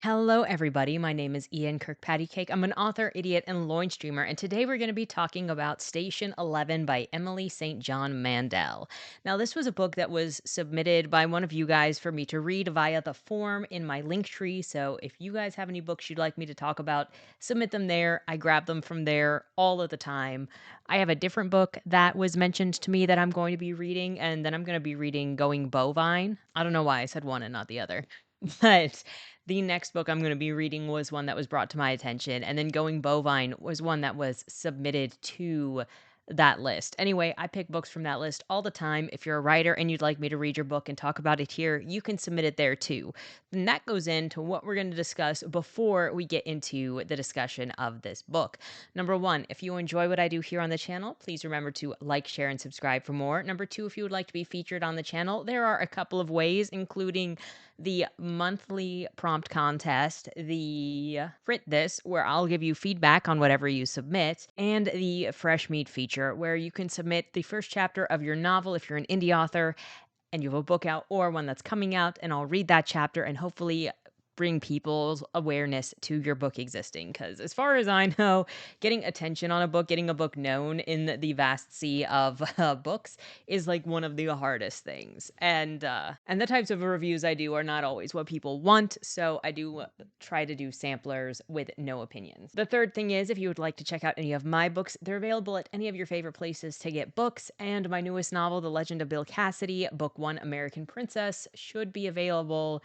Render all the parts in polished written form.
Hello, everybody. My name is Ian Kirkpatrick. I'm an author, idiot, and loin streamer, and today we're going to be talking about Station 11 by Emily St. John Mandel. Now, this was a book that was submitted by one of you guys for me to read via the form in my link tree. So, if you guys have any books you'd like me to talk about, submit them there. I grab them from there all of the time. I have a different book that was mentioned to me that I'm going to be reading, and then I'm going to be reading Going Bovine. I don't know why I said one and not the other. But the next book I'm going to be reading was one that was brought to my attention, and then Going Bovine was one that was submitted to that list. Anyway, I pick books from that list all the time. If you're a writer and you'd like me to read your book and talk about it here, you can submit it there too. And that goes into what we're going to discuss before we get into the discussion of this book. Number one, if you enjoy what I do here on the channel, please remember to like, share, and subscribe for more. Number two, if you would like to be featured on the channel, there are a couple of ways, including the monthly prompt contest, the Frit This, where I'll give you feedback on whatever you submit, and the Fresh Meat feature, where you can submit the first chapter of your novel if you're an indie author and you have a book out or one that's coming out, and I'll read that chapter and hopefully bring people's awareness to your book existing. Because as far as I know, getting attention on a book, getting a book known in the vast sea of books is like one of the hardest things. And the types of reviews I do are not always what people want, so I do try to do samplers with no opinions. The third thing is, if you would like to check out any of my books, they're available at any of your favorite places to get books, and my newest novel, The Legend of Bill Cassidy, Book 1, American Princess, should be available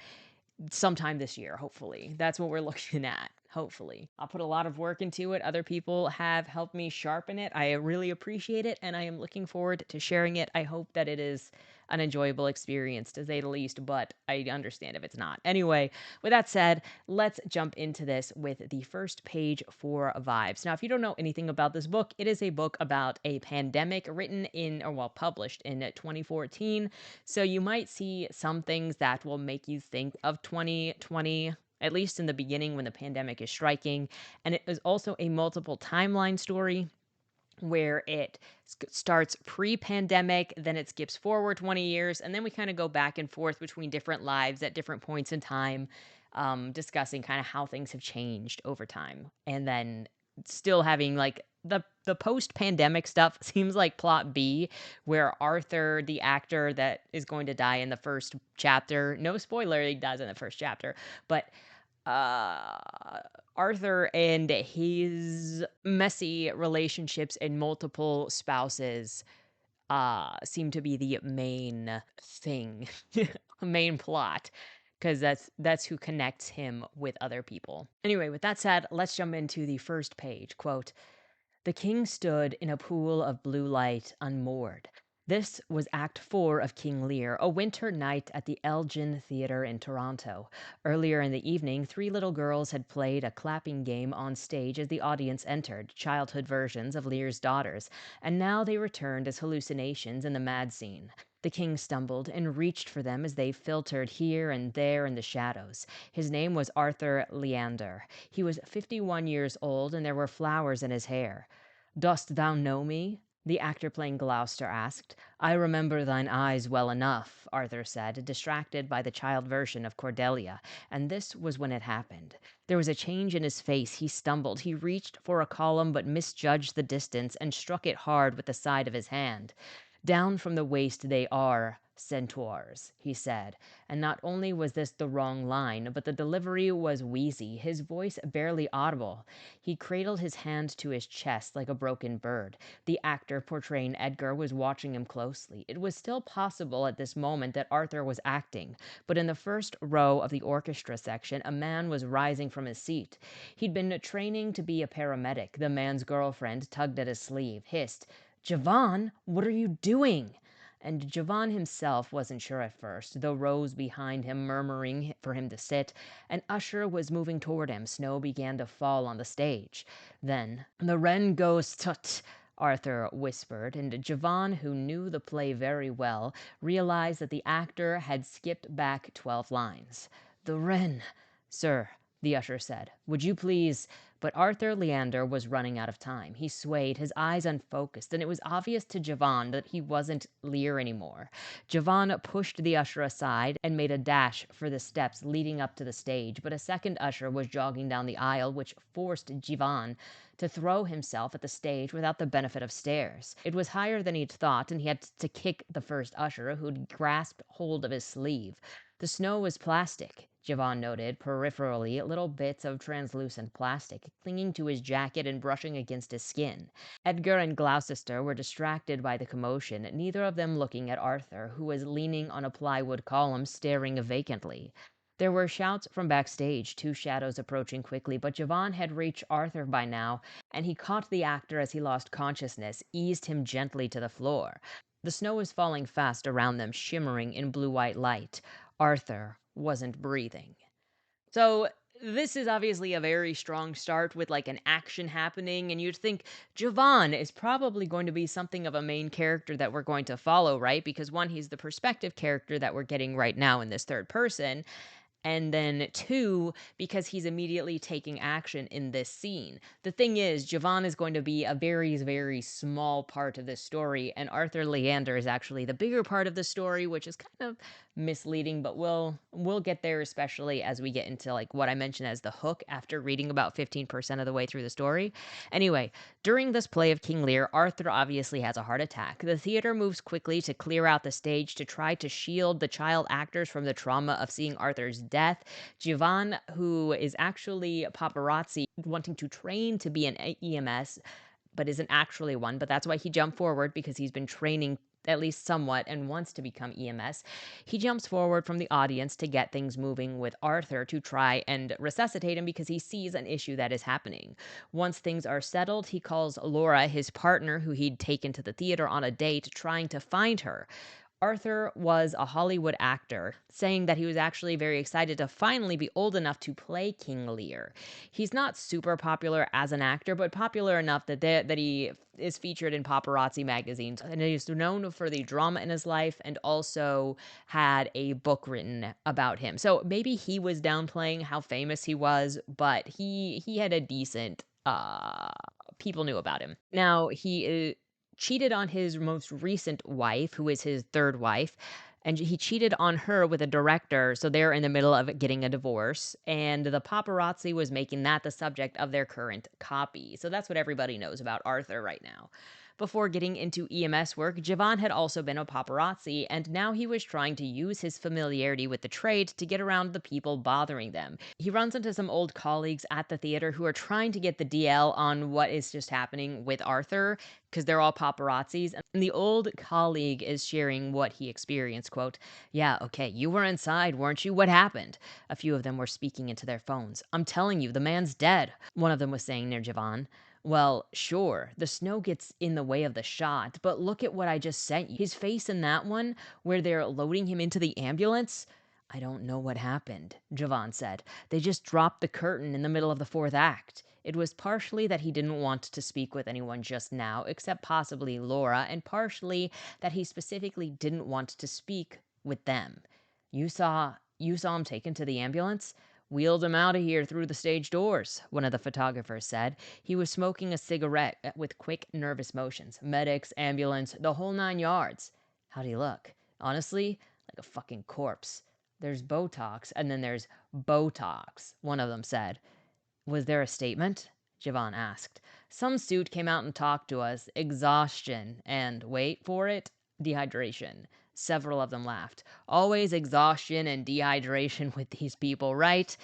sometime this year, hopefully. That's what we're looking at. Hopefully. I'll put a lot of work into it. Other people have helped me sharpen it. I really appreciate it, and I am looking forward to sharing it. I hope that it is an enjoyable experience, to say the least, but I understand if it's not. Anyway, with that said, let's jump into this with the first page for vibes. Now, if you don't know anything about this book, it is a book about a pandemic written in, or well, published in 2014. So you might see some things that will make you think of 2020, at least in the beginning when the pandemic is striking. And it is also a multiple timeline story where it starts pre-pandemic, then it skips forward 20 years, and then we kind of go back and forth between different lives at different points in time, discussing kind of how things have changed over time. And then still having like the post-pandemic stuff seems like plot B, where Arthur, the actor that is going to die in the first chapter, no spoiler, he dies in the first chapter, but Arthur and his messy relationships and multiple spouses seem to be the main thing, main plot, because that's who connects him with other people. Anyway, with that said, let's jump into the first page. Quote, "The king stood in a pool of blue light, unmoored." This was Act 4 of King Lear, a winter night at the Elgin Theatre in Toronto. Earlier in the evening, three little girls had played a clapping game on stage as the audience entered, childhood versions of Lear's daughters, and now they returned as hallucinations in the mad scene. The king stumbled and reached for them as they filtered here and there in the shadows. His name was Arthur Leander. He was 51 years old, and there were flowers in his hair. "Dost thou know me?" the actor playing Gloucester asked. "I remember thine eyes well enough," Arthur said, distracted by the child version of Cordelia, and this was when it happened. There was a change in his face. He stumbled. He reached for a column but misjudged the distance and struck it hard with the side of his hand. "Down from the waist they are centaurs," he said, and not only was this the wrong line, but the delivery was wheezy, his voice barely audible. He cradled his hand to his chest like a broken bird. The actor portraying Edgar was watching him closely. It was still possible at this moment that Arthur was acting, but in the first row of the orchestra section, a man was rising from his seat. He'd been training to be a paramedic. The man's girlfriend tugged at his sleeve, hissed, "Jevan, what are you doing?" And Jevan himself wasn't sure at first, though rows behind him murmuring for him to sit. An usher was moving toward him. Snow began to fall on the stage. Then, "The wren goes tut," Arthur whispered, and Jevan, who knew the play very well, realized that the actor had skipped back 12 lines. "The wren, sir," the usher said. "Would you please—" But Arthur Leander was running out of time. He swayed, his eyes unfocused, and it was obvious to Jevan that he wasn't Lear anymore. Jevan pushed the usher aside and made a dash for the steps leading up to the stage, but a second usher was jogging down the aisle, which forced Jevan to throw himself at the stage without the benefit of stairs. It was higher than he'd thought, and he had to kick the first usher, who'd grasped hold of his sleeve. The snow was plastic, Jevan noted, peripherally, little bits of translucent plastic clinging to his jacket and brushing against his skin. Edgar and Gloucester were distracted by the commotion, neither of them looking at Arthur, who was leaning on a plywood column, staring vacantly. There were shouts from backstage, two shadows approaching quickly, but Jevan had reached Arthur by now, and he caught the actor as he lost consciousness, eased him gently to the floor. The snow was falling fast around them, shimmering in blue-white light. Arthur wasn't breathing. So this is obviously a very strong start with like an action happening, and you'd think Jevan is probably going to be something of a main character that we're going to follow, right? Because one, he's the perspective character that we're getting right now in this third person. And then two, because he's immediately taking action in this scene. The thing is, Jevan is going to be a very, very small part of this story, and Arthur Leander is actually the bigger part of the story, which is kind of misleading, but we'll get there, especially as we get into like what I mentioned as the hook after reading about 15% of the way through the story. Anyway, during this play of King Lear, Arthur obviously has a heart attack. The theater moves quickly to clear out the stage to try to shield the child actors from the trauma of seeing Arthur's death. Jevan, who is actually paparazzi wanting to train to be an EMS, but isn't actually one, but that's why he jumped forward, because he's been training at least somewhat and wants to become EMS. He jumps forward from the audience to get things moving with Arthur to try and resuscitate him because he sees an issue that is happening. Once things are settled, he calls Laura, his partner, who he'd taken to the theater on a date, trying to find her. Arthur was a Hollywood actor, saying that he was actually very excited to finally be old enough to play King Lear. He's not super popular as an actor, but popular enough that he is featured in paparazzi magazines, and he's known for the drama in his life and also had a book written about him. So maybe he was downplaying how famous he was, but he had a decent people knew about him. Now, he cheated on his most recent wife, who is his third wife, and he cheated on her with a director, so they're in the middle of getting a divorce, and the paparazzi was making that the subject of their current copy. So that's what everybody knows about Arthur right now. Before getting into EMS work, Jevan had also been a paparazzi, and now he was trying to use his familiarity with the trade to get around the people bothering them. He runs into some old colleagues at the theater who are trying to get the DL on what is just happening with Arthur, because they're all paparazzis, and the old colleague is sharing what he experienced. Quote, "Yeah, okay, you were inside, weren't you? What happened?" A few of them were speaking into their phones. "I'm telling you, the man's dead," one of them was saying near Jevan. "Well, sure, the snow gets in the way of the shot, but look at what I just sent you. His face in that one, where they're loading him into the ambulance." "I don't know what happened," Jevan said. "They just dropped the curtain in the middle of the fourth act." It was partially that he didn't want to speak with anyone just now, except possibly Laura, and partially that he specifically didn't want to speak with them. You saw him taken to the ambulance?" "Wheeled him out of here through the stage doors," one of the photographers said. He was smoking a cigarette with quick, nervous motions. "Medics, ambulance, the whole 9 yards." "How'd he look?" "Honestly, like a fucking corpse. There's Botox, and then there's Botox," one of them said. "Was there a statement?" Jevan asked. "Some suit came out and talked to us. Exhaustion and, wait for it, dehydration." Several of them laughed. "Always exhaustion and dehydration with these people, right?"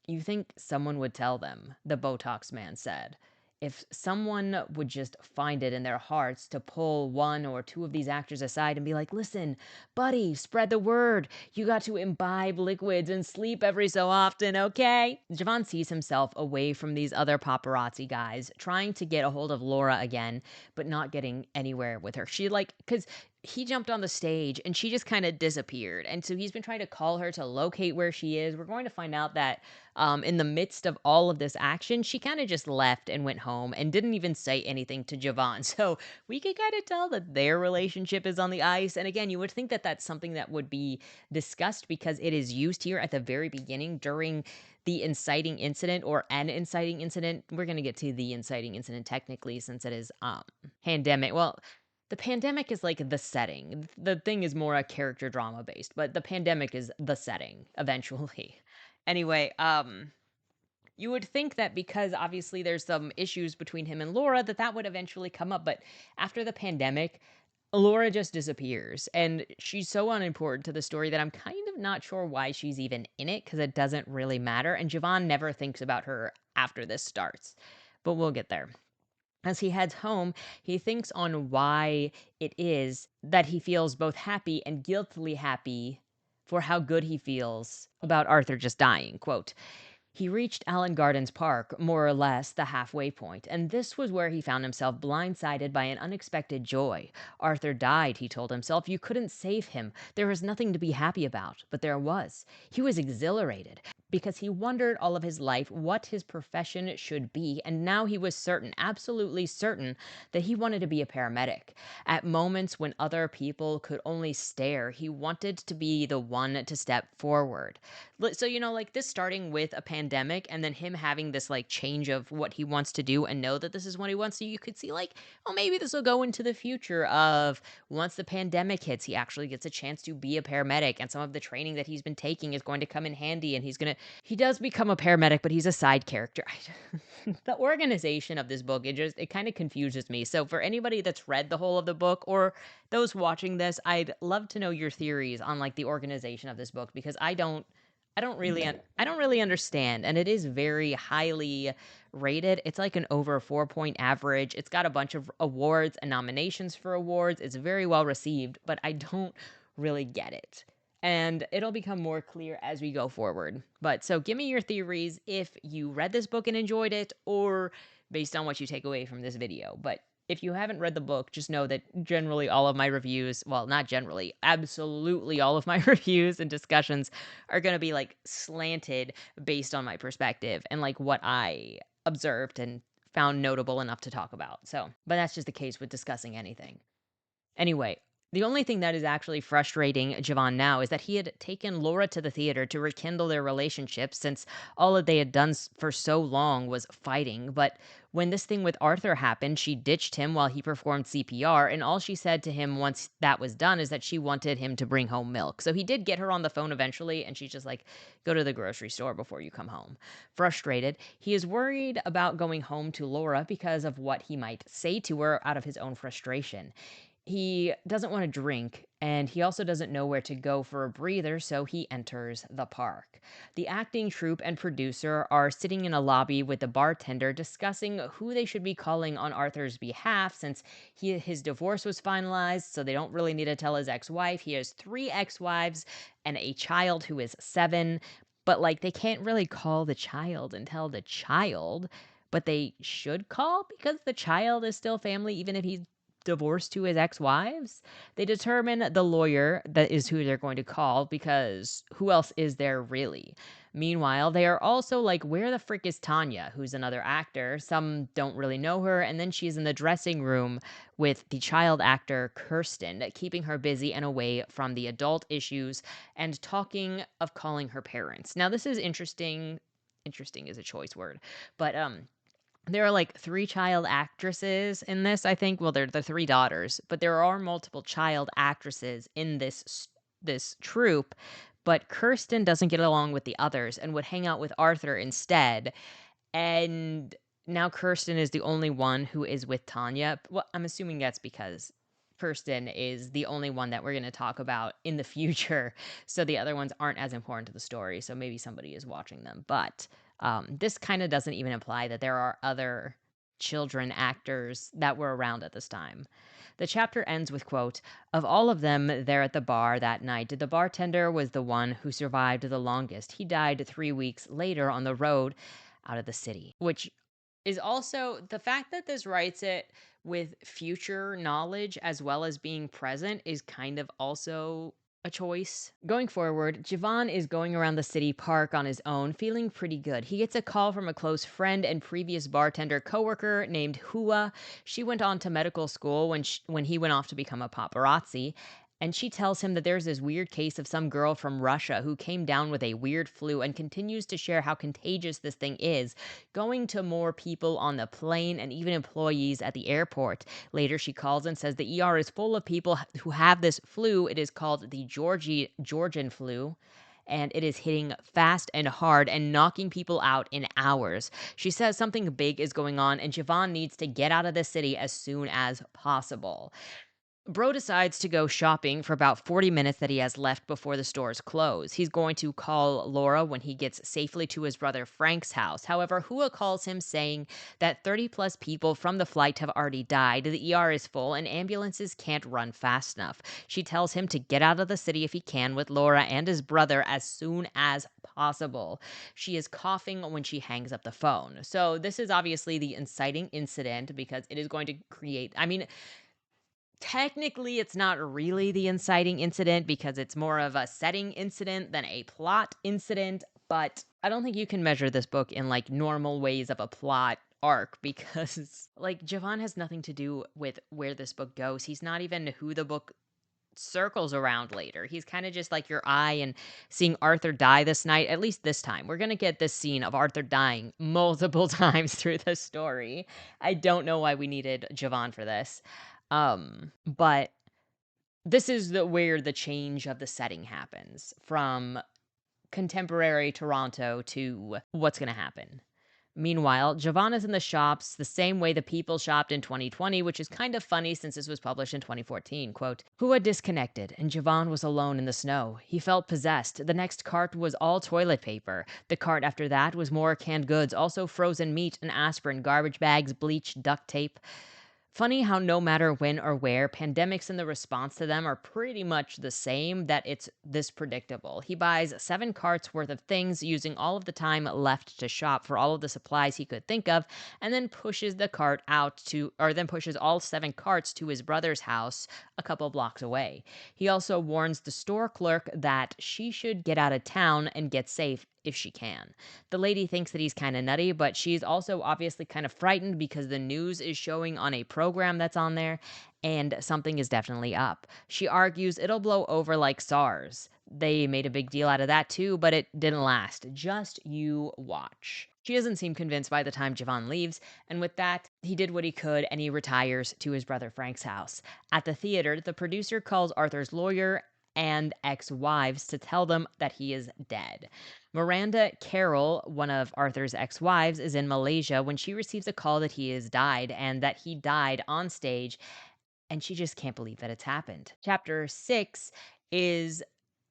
"You think someone would tell them," the Botox man said. "If someone would just find it in their hearts to pull one or two of these actors aside and be like, 'Listen, buddy, spread the word. You got to imbibe liquids and sleep every so often, okay?'" Jevan sees himself away from these other paparazzi guys, trying to get a hold of Laura again, but not getting anywhere with her. Because he jumped on the stage and she just kind of disappeared. And so he's been trying to call her to locate where she is. We're going to find out that in the midst of all of this action, she kind of just left and went home and didn't even say anything to Jevan. So we can kind of tell that their relationship is on the ice. And again, you would think that that's something that would be discussed because it is used here at the very beginning during the inciting incident or an inciting incident. We're going to get to the inciting incident technically since it is pandemic. Well, the pandemic is like the setting. The thing is more a character drama based, but the pandemic is the setting eventually. Anyway, you would think that because obviously there's some issues between him and Laura that would eventually come up, but after the pandemic, Laura just disappears and she's so unimportant to the story that I'm kind of not sure why she's even in it because it doesn't really matter and Jevan never thinks about her after this starts. But we'll get there. As he heads home, he thinks on why it is that he feels both happy and guiltily happy for how good he feels about Arthur just dying. Quote, he reached Allen Gardens Park, more or less the halfway point, and this was where he found himself blindsided by an unexpected joy. Arthur died, he told himself. You couldn't save him. There was nothing to be happy about, but there was. He was exhilarated because he wondered all of his life what his profession should be, and now he was certain, absolutely certain, that he wanted to be a paramedic. At moments when other people could only stare, he wanted to be the one to step forward. So, like this starting with a pandemic and then him having this like change of what he wants to do and know that this is what he wants to, you could see like, oh, maybe this will go into the future of once the pandemic hits, he actually gets a chance to be a paramedic and some of the training that he's been taking is going to come in handy and he does become a paramedic, but he's a side character. The organization of this book, it kind of confuses me. So for anybody that's read the whole of the book or those watching this, I'd love to know your theories on like the organization of this book because I don't really understand, and it is very highly rated. It's like an over 4-point average. It's got a bunch of awards and nominations for awards. It's very well received, but I don't really get it. And it'll become more clear as we go forward. But so give me your theories if you read this book and enjoyed it or based on what you take away from this video. But if you haven't read the book, just know that generally all of my reviews, well, not generally, absolutely all of my reviews and discussions are going to be like slanted based on my perspective and like what I observed and found notable enough to talk about. So, but that's just the case with discussing anything. Anyway, the only thing that is actually frustrating Jevan now is that he had taken Laura to the theater to rekindle their relationship since all that they had done for so long was fighting. But when this thing with Arthur happened, she ditched him while he performed CPR, and all she said to him once that was done is that she wanted him to bring home milk. So he did get her on the phone eventually, and she's just like, go to the grocery store before you come home. Frustrated, he is worried about going home to Laura because of what he might say to her out of his own frustration. He doesn't want to drink, and he also doesn't know where to go for a breather, so he enters the park. The acting troupe and producer are sitting in a lobby with the bartender discussing who they should be calling on Arthur's behalf since his divorce was finalized, so they don't really need to tell his ex-wife. He has 3 ex-wives and a child who is 7, but like they can't really call the child and tell the child, but they should call because the child is still family even if he's divorced to his ex-wives. They determine the lawyer that is who they're going to call because who else is there really? Meanwhile, they are also like, where the frick is Tanya, who's another actor? Some don't really know her, and then she's in the dressing room with the child actor Kirsten, keeping her busy and away from the adult issues and talking of calling her parents. Now, this is interesting. Interesting is a choice word, but there are like 3 child actresses in this, I think. Well, they're the 3 daughters, but there are multiple child actresses in this troupe. But Kirsten doesn't get along with the others and would hang out with Arthur instead. And now Kirsten is the only one who is with Tanya. Well, I'm assuming that's because Kirsten is the only one that we're going to talk about in the future. So the other ones aren't as important to the story. So maybe somebody is watching them. But this kind of doesn't even imply that there are other children actors that were around at this time. The chapter ends with, quote, of all of them there at the bar that night, the bartender was the one who survived the longest. He died 3 weeks later on the road out of the city, which is also the fact that this writes it with future knowledge as well as being present is kind of also a choice. Going forward, Jevan is going around the city park on his own, feeling pretty good. He gets a call from a close friend and previous bartender coworker named Hua. She went on to medical school when he went off to become a paparazzi. And she tells him that there's this weird case of some girl from Russia who came down with a weird flu and continues to share how contagious this thing is, going to more people on the plane and even employees at the airport. Later, she calls and says the ER is full of people who have this flu. It is called the Georgian flu. And it is hitting fast and hard and knocking people out in hours. She says something big is going on, and Jevan needs to get out of the city as soon as possible. Bro decides to go shopping for about 40 minutes that he has left before the stores close. He's going to call Laura when he gets safely to his brother Frank's house. However, Hua calls him saying that 30 plus people from the flight have already died, the ER is full, and ambulances can't run fast enough. She tells him to get out of the city if he can with Laura and his brother as soon as possible. She is coughing when she hangs up the phone. So, this is obviously the inciting incident because it is going to create, I mean, technically, it's not really the inciting incident because it's more of a setting incident than a plot incident, but I don't think you can measure this book in like normal ways of a plot arc because like Jevan has nothing to do with where this book goes. He's not even who the book circles around later. He's kind of just like your eye and seeing Arthur die this night, at least this time. We're going to get this scene of Arthur dying multiple times through the story. I don't know why we needed Jevan for this. But this is where the change of the setting happens from contemporary Toronto to what's going to happen. Meanwhile, Jevan is in the shops the same way the people shopped in 2020, which is kind of funny since this was published in 2014. Quote, Hua disconnected, and Jevan was alone in the snow. He felt possessed. The next cart was all toilet paper. The cart after that was more canned goods, also frozen meat and aspirin, garbage bags, bleach, duct tape. Funny how no matter when or where, pandemics and the response to them are pretty much the same, that it's this predictable. He buys 7 carts worth of things using all of the time left to shop for all of the supplies he could think of, and then pushes all 7 carts to his brother's house a couple blocks away. He also warns the store clerk that she should get out of town and get safe if she can. The lady thinks that he's kind of nutty, but she's also obviously kind of frightened because the news is showing on a program that's on there, and something is definitely up. She argues it'll blow over like SARS. They made a big deal out of that too, but it didn't last. Just you watch. She doesn't seem convinced by the time Jevan leaves, and with that, he did what he could and he retires to his brother Frank's house. At the theater, the producer calls Arthur's lawyer and ex-wives to tell them that he is dead. Miranda Carroll, one of Arthur's ex-wives, is in Malaysia when she receives a call that he has died and that he died on stage, and she just can't believe that it's happened. Chapter 6 is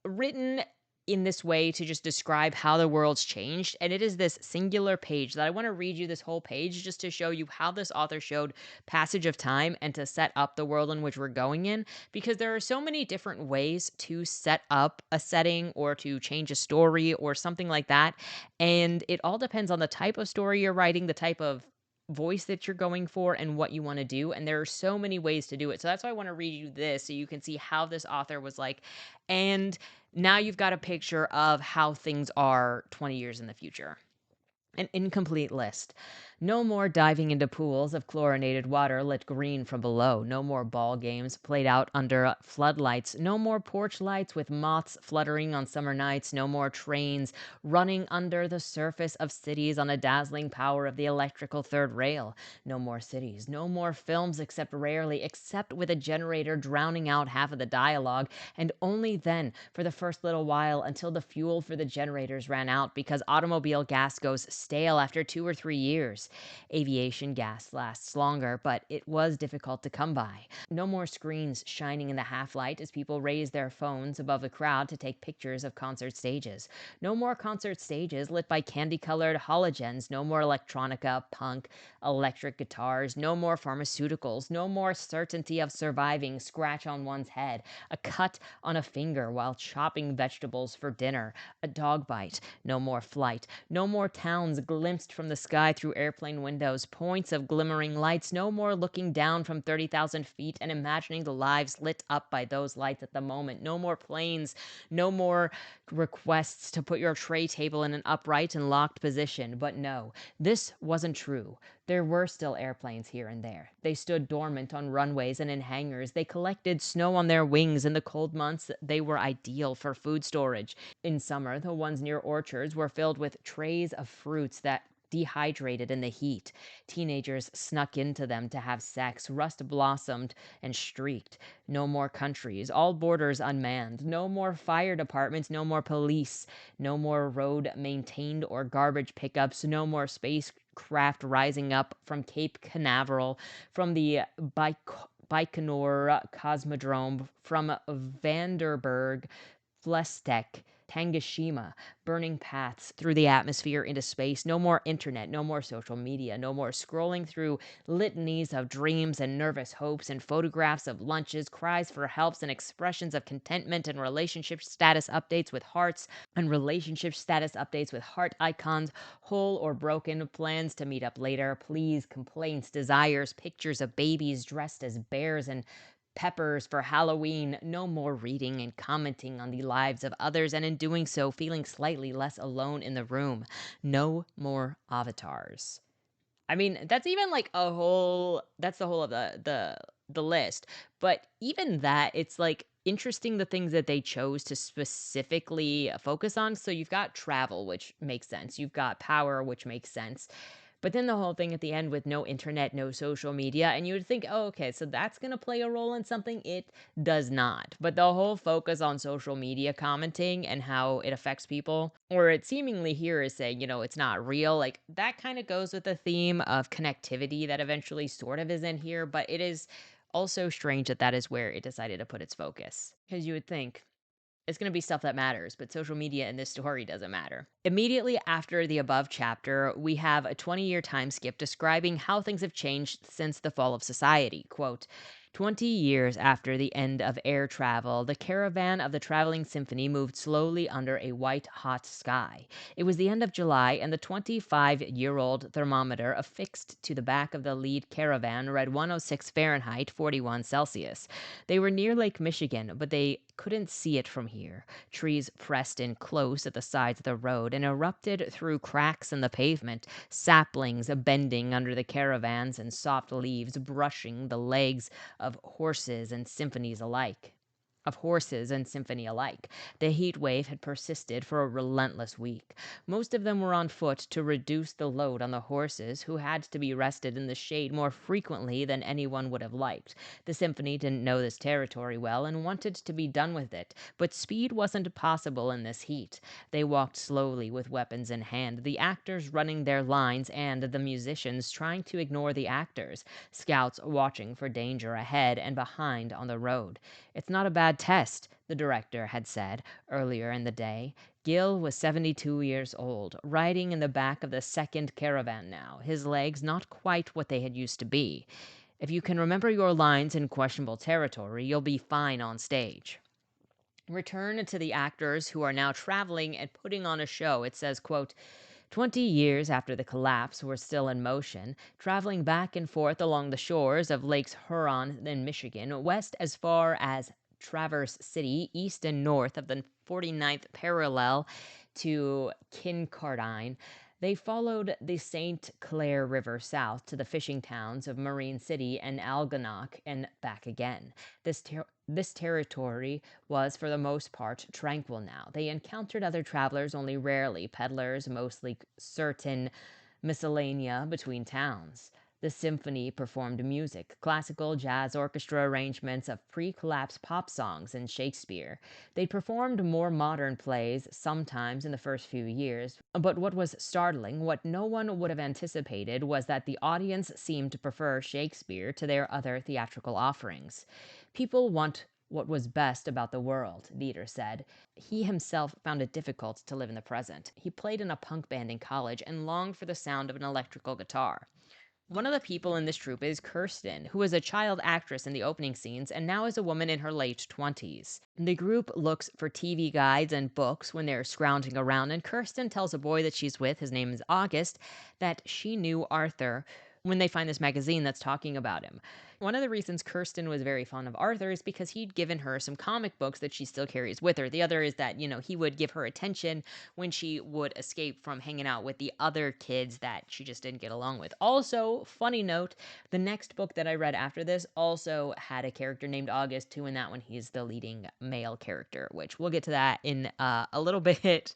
written in this way to just describe how the world's changed, and it is this singular page that I want to read you this whole page just to show you how this author showed passage of time and to set up the world in which we're going in, because there are so many different ways to set up a setting or to change a story or something like that, and it all depends on the type of story you're writing, the type of voice that you're going for, and what you want to do, and there are so many ways to do it. So that's why I want to read you this so you can see how this author was like, and now you've got a picture of how things are 20 years in the future. An incomplete list. No more diving into pools of chlorinated water lit green from below. No more ball games played out under floodlights. No more porch lights with moths fluttering on summer nights. No more trains running under the surface of cities on a dazzling power of the electrical third rail. No more cities. No more films except rarely, except with a generator drowning out half of the dialogue, and only then for the first little while until the fuel for the generators ran out because automobile gas goes stale after 2 or 3 years. Aviation gas lasts longer, but it was difficult to come by. No more screens shining in the half-light as people raise their phones above the crowd to take pictures of concert stages. No more concert stages lit by candy-colored halogens. No more electronica, punk, electric guitars. No more pharmaceuticals. No more certainty of surviving, scratch on one's head, a cut on a finger while chopping vegetables for dinner, a dog bite. No more flight. No more towns towns glimpsed from the sky through airplane windows, points of glimmering lights, no more looking down from 30,000 feet and imagining the lives lit up by those lights at the moment. No more planes, no more requests to put your tray table in an upright and locked position. But no, this wasn't true. There were still airplanes here and there. They stood dormant on runways and in hangars. They collected snow on their wings. In the cold months, they were ideal for food storage. In summer, the ones near orchards were filled with trays of fruits that dehydrated in the heat. Teenagers snuck into them to have sex. Rust blossomed and streaked. No more countries, all borders unmanned. No more fire departments, no more police. No more road maintained or garbage pickups. No more spacecraft rising up from Cape Canaveral, from the Baikonur Cosmodrome, from Vanderberg, Flestek, Tanegashima, burning paths through the atmosphere into space. No more internet, no more social media, no more scrolling through litanies of dreams and nervous hopes and photographs of lunches, cries for helps and expressions of contentment and relationship status updates with hearts and relationship status updates with heart icons, whole or broken, plans to meet up later, pleas, complaints, desires, pictures of babies dressed as bears and peppers for Halloween. No more reading and commenting on the lives of others, and in doing so, feeling slightly less alone in the room. No more avatars. I mean, that's even like a whole that's the whole of the list. But even that, it's like interesting the things that they chose to specifically focus on. So you've got travel, which makes sense. You've got power, which makes sense. But then the whole thing at the end with no internet, no social media, and you would think, oh, okay, so that's going to play a role in something. It does not. But the whole focus on social media commenting and how it affects people, or it seemingly here is saying, it's not real, like that kind of goes with the theme of connectivity that eventually sort of is in here. But it is also strange that that is where it decided to put its focus. Because you would think, it's going to be stuff that matters, but social media in this story doesn't matter. Immediately after the above chapter, we have a 20-year time skip describing how things have changed since the fall of society. Quote, 20 years after the end of air travel, the caravan of the traveling symphony moved slowly under a white-hot sky. It was the end of July, and the 25-year-old thermometer affixed to the back of the lead caravan read 106 Fahrenheit, 41 Celsius. They were near Lake Michigan, but they couldn't see it from here. Trees pressed in close at the sides of the road and erupted through cracks in the pavement, saplings bending under the caravans and soft leaves brushing the legs of horses and symphonies alike. Of horses and symphony alike. The heat wave had persisted for a relentless week. Most of them were on foot to reduce the load on the horses, who had to be rested in the shade more frequently than anyone would have liked. The symphony didn't know this territory well and wanted to be done with it, but speed wasn't possible in this heat. They walked slowly with weapons in hand, the actors running their lines and the musicians trying to ignore the actors, scouts watching for danger ahead and behind on the road. It's not a bad test, the director had said earlier in the day. Gil was 72 years old, riding in the back of the second caravan now, his legs not quite what they had used to be. If you can remember your lines in questionable territory, you'll be fine on stage. Return to the actors who are now traveling and putting on a show. It says, quote, 20 years after the collapse, we're still in motion, traveling back and forth along the shores of Lakes Huron in Michigan, west as far as Traverse City, east and north of the 49th parallel to Kincardine. They followed the St. Clair River south to the fishing towns of Marine City and Algonac and back again. This territory was, for the most part, tranquil now. They encountered other travelers only rarely, peddlers, mostly certain miscellanea between towns. The symphony performed music, classical, jazz, orchestra arrangements of pre-collapse pop songs and Shakespeare. They performed more modern plays sometimes in the first few years, but what was startling, what no one would have anticipated, was that the audience seemed to prefer Shakespeare to their other theatrical offerings. People want what was best about the world, Dieter said. He himself found it difficult to live in the present. He played in a punk band in college and longed for the sound of an electrical guitar. One of the people in this troupe is Kirsten, who is a child actress in the opening scenes and now is a woman in her late 20s. The group looks for TV guides and books when they're scrounging around, and Kirsten tells a boy that she's with, his name is August, that she knew Arthur when they find this magazine that's talking about him. One of the reasons Kirsten was very fond of Arthur is because he'd given her some comic books that she still carries with her. The other is that, he would give her attention when she would escape from hanging out with the other kids that she just didn't get along with. Also, funny note, the next book that I read after this also had a character named August, too, and that one he's the leading male character, which we'll get to that in a little bit.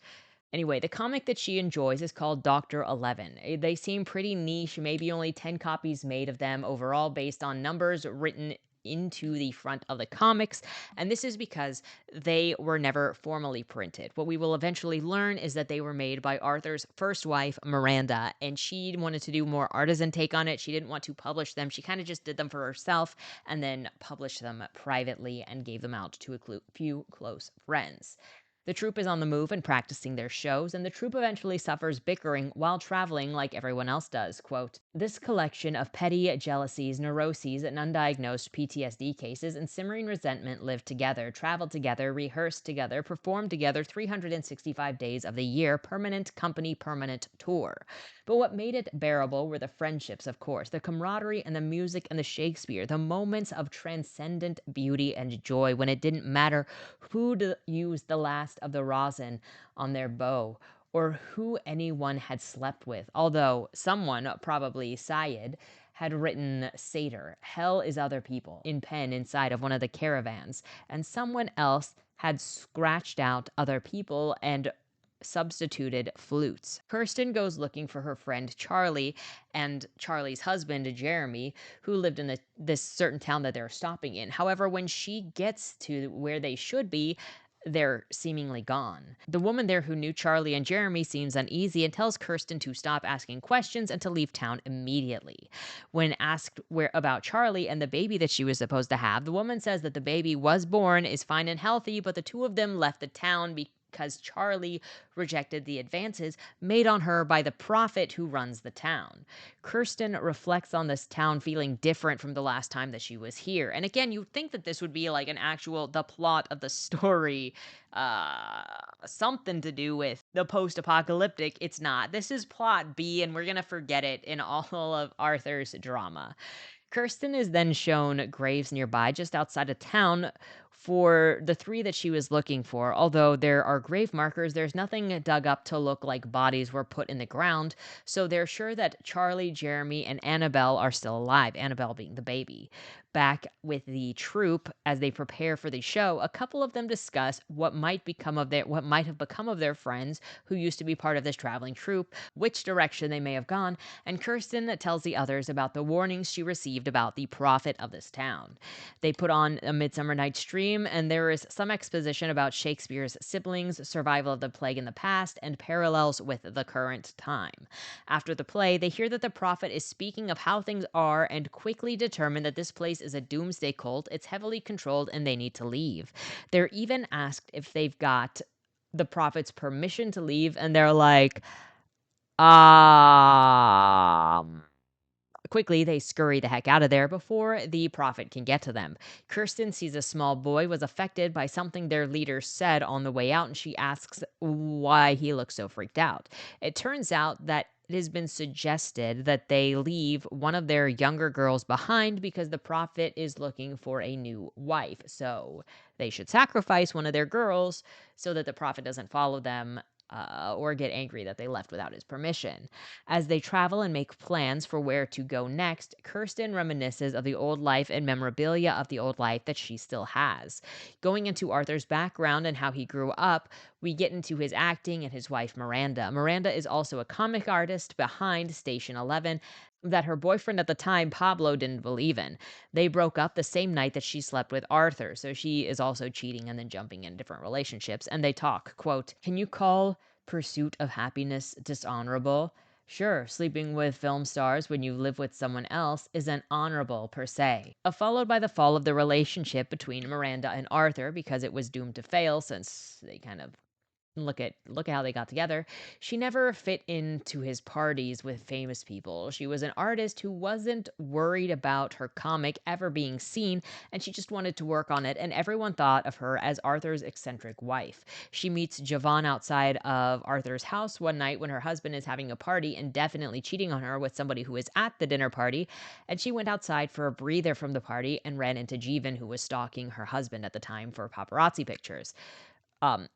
Anyway, the comic that she enjoys is called Doctor 11. They seem pretty niche, maybe only 10 copies made of them overall based on numbers written into the front of the comics, and this is because they were never formally printed. What we will eventually learn is that they were made by Arthur's first wife, Miranda, and she wanted to do more artisan take on it. She didn't want to publish them. She kind of just did them for herself and then published them privately and gave them out to a few close friends. The troupe is on the move and practicing their shows, and the troupe eventually suffers bickering while traveling like everyone else does. Quote, "This collection of petty jealousies, neuroses, and undiagnosed PTSD cases and simmering resentment lived together, traveled together, rehearsed together, performed together 365 days of the year, permanent company, permanent tour. But what made it bearable were the friendships, of course, the camaraderie and the music and the Shakespeare, the moments of transcendent beauty and joy when it didn't matter who'd used the last of the rosin on their bow or who anyone had slept with, although someone, probably Syed, had written Satyr, hell is other people, in pen inside of one of the caravans, and someone else had scratched out other people and substituted flutes. Kirsten goes looking for her friend Charlie and Charlie's husband Jeremy, who lived in this certain town that they're stopping in. However, when she gets to where they should be, they're seemingly gone. The woman there who knew Charlie and Jeremy seems uneasy and tells Kirsten to stop asking questions and to leave town immediately. When asked about Charlie and the baby that she was supposed to have, the woman says that the baby was born, is fine and healthy, but the two of them left the town because Charlie rejected the advances made on her by the prophet who runs the town. Kirsten reflects on this town feeling different from the last time that she was here. And again, you'd think that this would be like the plot of the story, something to do with the post-apocalyptic. It's not. This is plot B, and we're going to forget it in all of Arthur's drama. Kirsten is then shown graves nearby just outside of town for the three that she was looking for. Although there are grave markers, there's nothing dug up to look like bodies were put in the ground, so they're sure that Charlie, Jeremy, and Annabelle are still alive, Annabelle being the baby. Back with the troupe as they prepare for the show, a couple of them discuss what might have become of their friends who used to be part of this traveling troupe, which direction they may have gone, and Kirsten tells the others about the warnings she received about the prophet of this town. They put on A Midsummer Night's Dream, and there is some exposition about Shakespeare's siblings, survival of the plague in the past, and parallels with the current time. After the play, they hear that the prophet is speaking of how things are and quickly determine that this place is a doomsday cult, it's heavily controlled, and they need to leave. They're even asked if they've got the prophet's permission to leave, and they're like, quickly, they scurry the heck out of there before the prophet can get to them. Kirsten sees a small boy was affected by something their leader said on the way out, and she asks why he looks so freaked out. It turns out that it has been suggested that they leave one of their younger girls behind because the prophet is looking for a new wife. So they should sacrifice one of their girls so that the prophet doesn't follow them or get angry that they left without his permission. As they travel and make plans for where to go next, Kirsten reminisces of the old life and memorabilia of the old life that she still has. Going into Arthur's background and how he grew up, we get into his acting and his wife Miranda. Miranda is also a comic artist behind Station 11 that her boyfriend at the time, Pablo, didn't believe in. They broke up the same night that she slept with Arthur, so she is also cheating and then jumping in different relationships. And they talk, quote, "Can you call pursuit of happiness dishonorable? Sure, sleeping with film stars when you live with someone else isn't honorable per se." Followed by the fall of the relationship between Miranda and Arthur because it was doomed to fail since they kind of look at how they got together. She never fit into his parties with famous people. She was an artist who wasn't worried about her comic ever being seen, and she just wanted to work on it, and everyone thought of her as Arthur's eccentric wife. She meets Jevan outside of Arthur's house one night when her husband is having a party and definitely cheating on her with somebody who is at the dinner party, and she went outside for a breather from the party and ran into Jevan, who was stalking her husband at the time for paparazzi pictures. Um,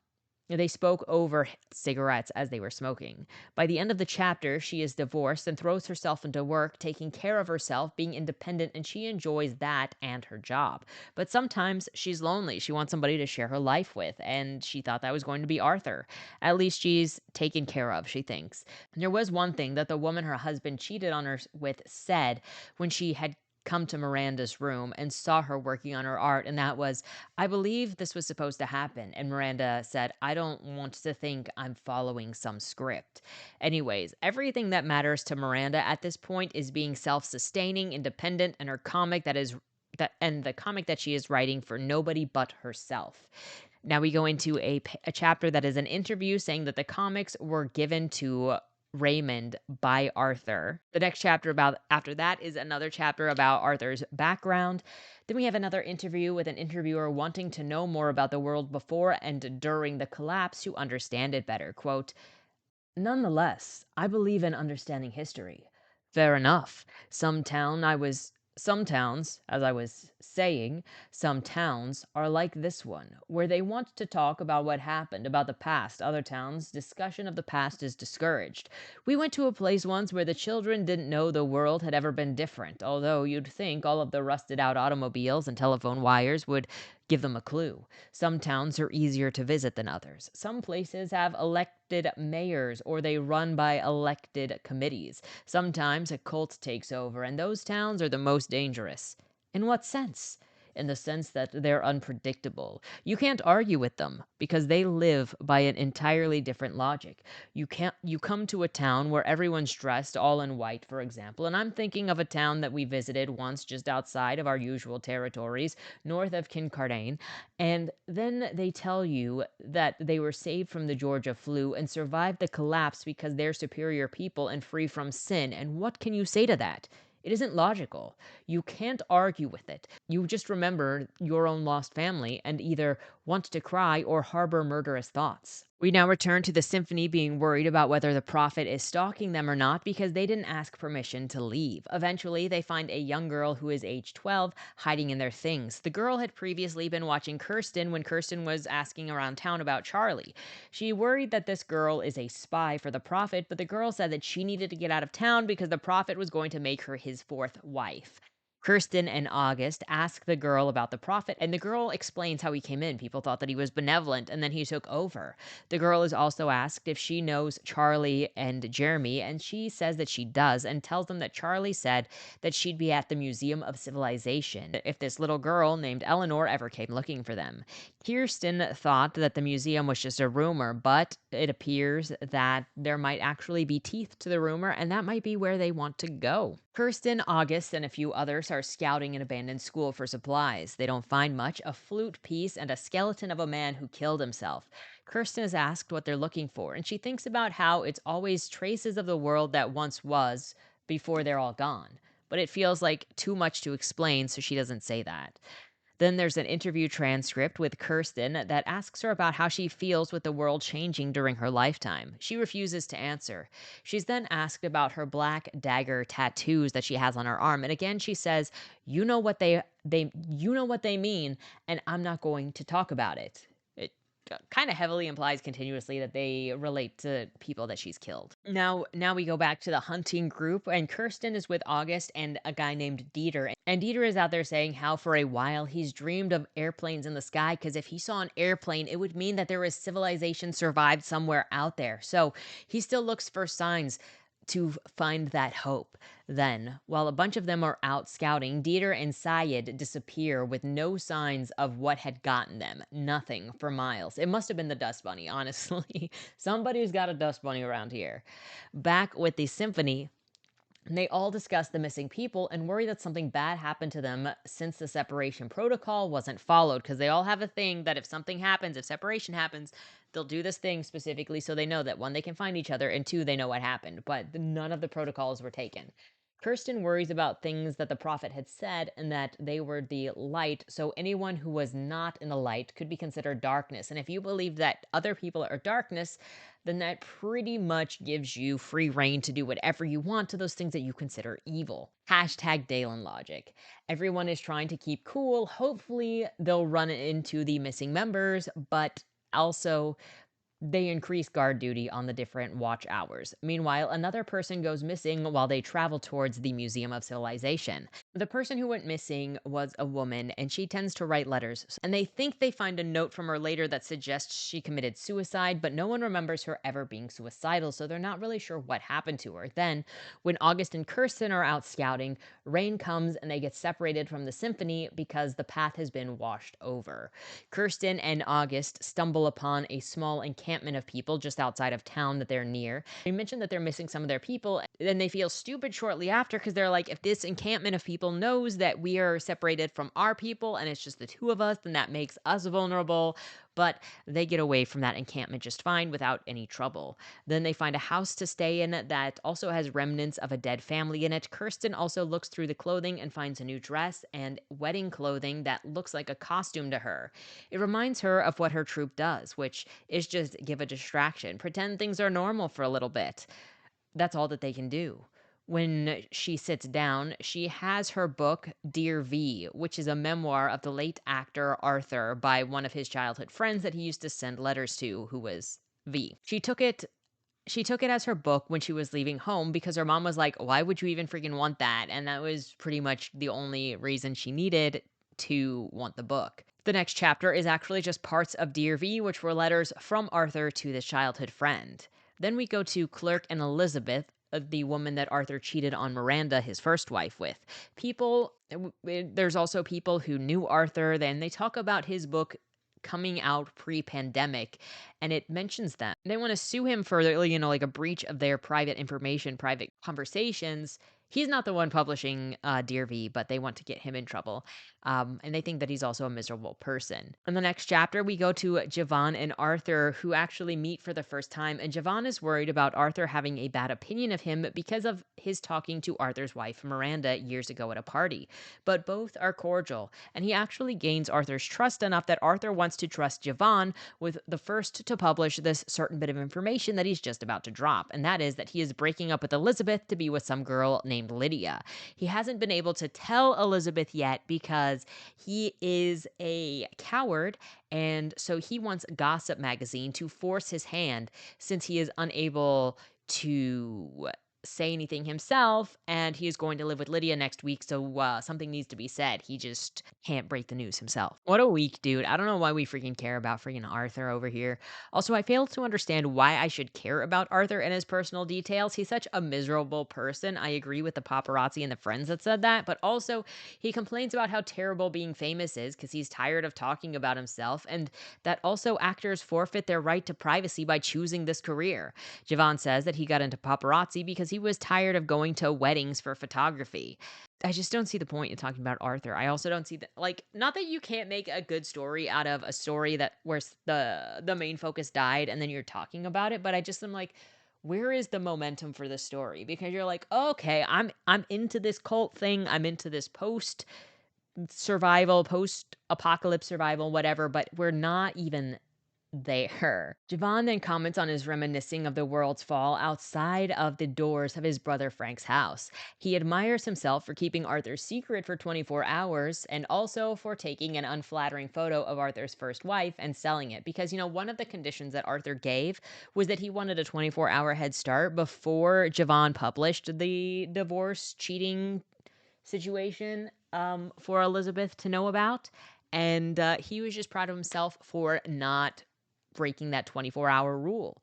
they spoke over cigarettes as they were smoking. By the end of the chapter, she is divorced and throws herself into work, taking care of herself, being independent, and she enjoys that and her job. But sometimes she's lonely. She wants somebody to share her life with, and she thought that was going to be Arthur. At least she's taken care of, she thinks. There was one thing that the woman her husband cheated on her with said when she had come to Miranda's room and saw her working on her art, and that was, I believe this was supposed to happen. And Miranda said, I don't want to think I'm following some script. Anyways, everything that matters to Miranda at this point is being self sustaining, independent, and her comic that is. And the comic that she is writing for nobody but herself. Now we go into a chapter that is an interview saying that the comics were given to Raymond by Arthur. The next chapter about after that is another chapter about Arthur's background. Then we have another interview with an interviewer wanting to know more about the world before and during the collapse to understand it better. Quote, nonetheless, I believe in understanding history. Fair enough. Some towns, as I was saying, some towns are like this one, where they want to talk about what happened, about the past. Other towns, discussion of the past is discouraged. We went to a place once where the children didn't know the world had ever been different, although you'd think all of the rusted out automobiles and telephone wires would give them a clue. Some towns are easier to visit than others. Some places have elected mayors or they run by elected committees. Sometimes a cult takes over, and those towns are the most dangerous. In what sense? In the sense that they're unpredictable. You can't argue with them because they live by an entirely different logic. You come to a town where everyone's dressed all in white, for example, and I'm thinking of a town that we visited once just outside of our usual territories, north of Kincardine, and then they tell you that they were saved from the Georgia flu and survived the collapse because they're superior people and free from sin. And what can you say to that? It isn't logical. You can't argue with it. You just remember your own lost family and either want to cry or harbor murderous thoughts. We now return to the symphony being worried about whether the prophet is stalking them or not because they didn't ask permission to leave. Eventually, they find a young girl who is age 12 hiding in their things. The girl had previously been watching Kirsten when Kirsten was asking around town about Charlie. She worried that this girl is a spy for the prophet, but the girl said that she needed to get out of town because the prophet was going to make her his fourth wife. Kirsten and August ask the girl about the prophet, and the girl explains how he came in. People thought that he was benevolent, and then he took over. The girl is also asked if she knows Charlie and Jeremy, and she says that she does, and tells them that Charlie said that she'd be at the Museum of Civilization if this little girl named Eleanor ever came looking for them. Kirsten thought that the museum was just a rumor, but it appears that there might actually be teeth to the rumor, and that might be where they want to go. Kirsten, August, and a few others are scouting an abandoned school for supplies. They don't find much, a flute piece and a skeleton of a man who killed himself. Kirsten is asked what they're looking for, and she thinks about how it's always traces of the world that once was before they're all gone. But it feels like too much to explain, so she doesn't say that. Then there's an interview transcript with Kirsten that asks her about how she feels with the world changing during her lifetime. She refuses to answer. She's then asked about her black dagger tattoos that she has on her arm, and again she says, "You know what they mean, and I'm not going to talk about it." It kind of heavily implies continuously that they relate to people that she's killed. Now we go back to the hunting group, and Kirsten is with August and a guy named Dieter. And Dieter is out there saying how for a while he's dreamed of airplanes in the sky because if he saw an airplane, it would mean that there was civilization survived somewhere out there. So he still looks for signs to find that hope. Then, while a bunch of them are out scouting, Dieter and Syed disappear with no signs of what had gotten them. Nothing for miles. It must have been the dust bunny, honestly. Somebody's got a dust bunny around here. Back with the symphony, And they all discuss the missing people and worry that something bad happened to them since the separation protocol wasn't followed. Because they all have a thing that if something happens, if separation happens, they'll do this thing specifically so they know that one, they can find each other, and two, they know what happened. But none of the protocols were taken. Kirsten worries about things that the prophet had said and that they were the light. So anyone who was not in the light could be considered darkness. And if you believe that other people are darkness, then that pretty much gives you free reign to do whatever you want to those things that you consider evil. Hashtag Dalen logic. Everyone is trying to keep cool. Hopefully, they'll run into the missing members, but also they increase guard duty on the different watch hours. Meanwhile, another person goes missing while they travel towards the Museum of Civilization. The person who went missing was a woman, and she tends to write letters. And they think they find a note from her later that suggests she committed suicide, but no one remembers her ever being suicidal, so they're not really sure what happened to her. Then, when August and Kirsten are out scouting, rain comes and they get separated from the symphony because the path has been washed over. Kirsten and August stumble upon a small encampment of people just outside of town that they're near. They mention that they're missing some of their people, and they feel stupid shortly after because they're like, if this encampment of people knows that we are separated from our people and it's just the two of us, then that makes us vulnerable. But they get away from that encampment just fine without any trouble. Then they find a house to stay in that also has remnants of a dead family in it. Kirsten also looks through the clothing and finds a new dress and wedding clothing that looks like a costume to her. It reminds her of what her troop does, which is just give a distraction, pretend things are normal for a little bit. That's all that they can do. When she sits down, she has her book, Dear V, which is a memoir of the late actor Arthur by one of his childhood friends that he used to send letters to, who was V. She took it as her book when she was leaving home because her mom was like, "Why would you even freaking want that?" And that was pretty much the only reason she needed to want the book. The next chapter is actually just parts of Dear V, which were letters from Arthur to this childhood friend. Then we go to Clerk and Elizabeth, the woman that Arthur cheated on Miranda, his first wife, with. There's also people who knew Arthur, then they talk about his book coming out pre-pandemic, and it mentions that they want to sue him for, like a breach of their private information, private conversations. He's not the one publishing Dear V, but they want to get him in trouble. And they think that he's also a miserable person. In the next chapter, we go to Jevan and Arthur, who actually meet for the first time. And Jevan is worried about Arthur having a bad opinion of him because of his talking to Arthur's wife, Miranda, years ago at a party. But both are cordial, and he actually gains Arthur's trust enough that Arthur wants to trust Jevan with the first to publish this certain bit of information that he's just about to drop. And that is that he is breaking up with Elizabeth to be with some girl named Lydia. He hasn't been able to tell Elizabeth yet because he is a coward, and so he wants Gossip Magazine to force his hand since he is unable to say anything himself, and he is going to live with Lydia next week, so something needs to be said. He just can't break the news himself. What a week, dude. I don't know why we freaking care about freaking Arthur over here. Also, I fail to understand why I should care about Arthur and his personal details. He's such a miserable person. I agree with the paparazzi and the friends that said that, but also he complains about how terrible being famous is because he's tired of talking about himself, and that also actors forfeit their right to privacy by choosing this career. Jevan says that he got into paparazzi because he was tired of going to weddings for photography. I just don't see the point in talking about Arthur. I also don't see that, like, not that you can't make a good story out of a story that where the main focus died and then you're talking about it, but I just am like, where is the momentum for this story? Because you're like, okay, I'm into this cult thing, I'm into this post survival, post apocalypse survival, whatever, but we're not even there. Jevan then comments on his reminiscing of the world's fall outside of the doors of his brother Frank's house. He admires himself for keeping Arthur's secret for 24 hours and also for taking an unflattering photo of Arthur's first wife and selling it. Because, one of the conditions that Arthur gave was that he wanted a 24-hour head start before Jevan published the divorce cheating situation for Elizabeth to know about. And he was just proud of himself for not breaking that 24-hour rule.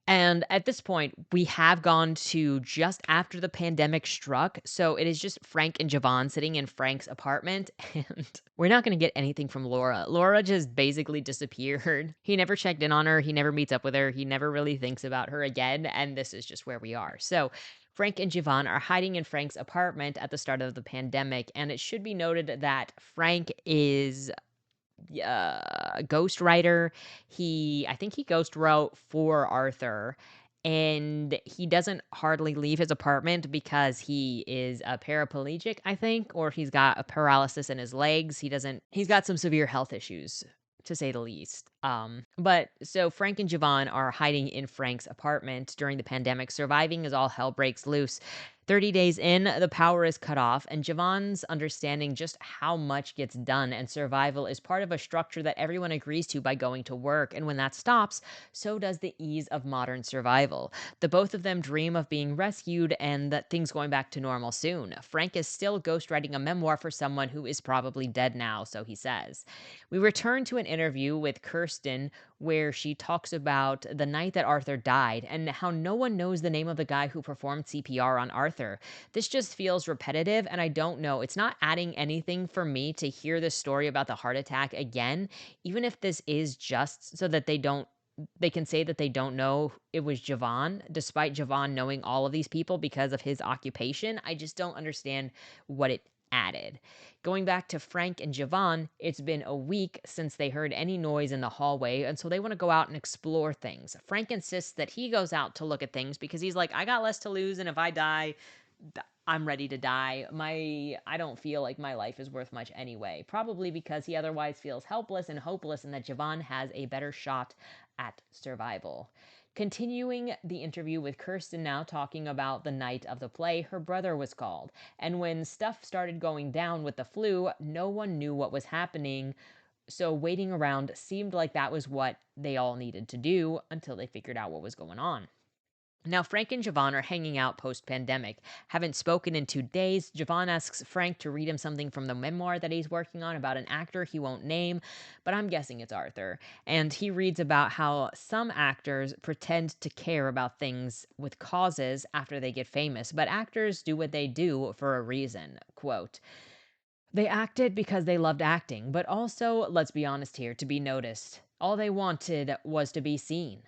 And at this point, we have gone to just after the pandemic struck. So it is just Frank and Jevan sitting in Frank's apartment. And we're not going to get anything from Laura. Laura just basically disappeared. He never checked in on her. He never meets up with her. He never really thinks about her again. And this is just where we are. So Frank and Jevan are hiding in Frank's apartment at the start of the pandemic, and it should be noted that Frank is ghostwriter. I think he ghost wrote for Arthur, and he doesn't hardly leave his apartment because he is a paraplegic, I think, or he's got a paralysis in his legs. He's got some severe health issues, to say the least. But so Frank and Jevan are hiding in Frank's apartment during the pandemic, surviving as all hell breaks loose. 30 days in, the power is cut off, and Javan's understanding just how much gets done and survival is part of a structure that everyone agrees to by going to work. And when that stops, so does the ease of modern survival. The both of them dream of being rescued and that things going back to normal soon. Frank is still ghostwriting a memoir for someone who is probably dead now, so he says. We return to an interview with Kirsten where she talks about the night that Arthur died and how no one knows the name of the guy who performed CPR on Arthur. This just feels repetitive, and I don't know. It's not adding anything for me to hear the story about the heart attack again, even if this is just so that they can say that they don't know it was Jevan, despite Jevan knowing all of these people because of his occupation. I just don't understand what it added. Going back to Frank and Jevan, it's been a week since they heard any noise in the hallway, and so they want to go out and explore things. Frank insists that he goes out to look at things because he's like, I got less to lose, and if I die, I'm ready to die. I don't feel like my life is worth much anyway. Probably because he otherwise feels helpless and hopeless, and that Jevan has a better shot at survival. Continuing the interview with Kirsten now talking about the night of the play, her brother was called. And when stuff started going down with the flu, no one knew what was happening. So waiting around seemed like that was what they all needed to do until they figured out what was going on. Now, Frank and Jevan are hanging out post pandemic. Haven't spoken in 2 days. Jevan asks Frank to read him something from the memoir that he's working on about an actor he won't name, but I'm guessing it's Arthur. And he reads about how some actors pretend to care about things with causes after they get famous, but actors do what they do for a reason. Quote, they acted because they loved acting, but also, let's be honest here, to be noticed. All they wanted was to be seen.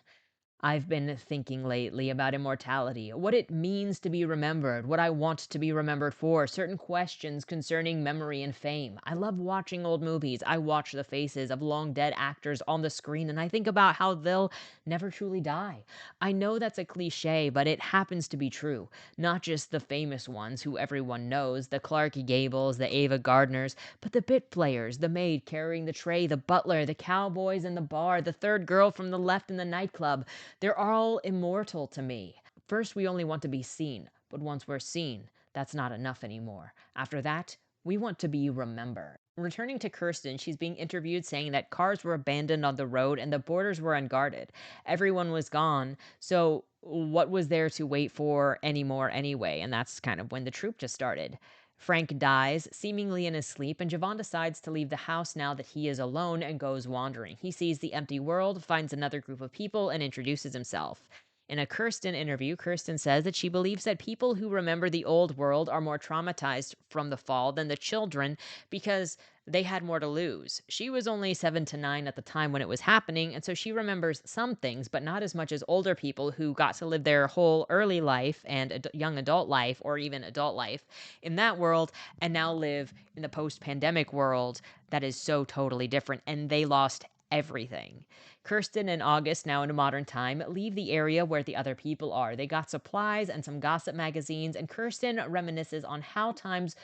I've been thinking lately about immortality, what it means to be remembered, what I want to be remembered for, certain questions concerning memory and fame. I love watching old movies. I watch the faces of long dead actors on the screen and I think about how they'll never truly die. I know that's a cliche, but it happens to be true. Not just the famous ones who everyone knows, the Clark Gables, the Ava Gardners, but the bit players, the maid carrying the tray, the butler, the cowboys in the bar, the third girl from the left in the nightclub. They're all immortal to me. First, we only want to be seen, but once we're seen, that's not enough anymore. After that, we want to be remembered. Returning to Kirsten, she's being interviewed saying that cars were abandoned on the road and the borders were unguarded. Everyone was gone, so what was there to wait for anymore anyway? And that's kind of when the troop just started. Frank dies, seemingly in his sleep, and Jevan decides to leave the house now that he is alone and goes wandering. He sees the empty world, finds another group of people, and introduces himself. In a Kirsten interview, Kirsten says that she believes that people who remember the old world are more traumatized from the fall than the children because they had more to lose. She was only 7 to 9 at the time when it was happening, and so she remembers some things, but not as much as older people who got to live their whole early life and young adult life, or even adult life, in that world, and now live in the post pandemic world that is so totally different, and they lost everything. Kirsten and August, now in a modern time, leave the area where the other people are. They got supplies and some gossip magazines, and Kirsten reminisces on how times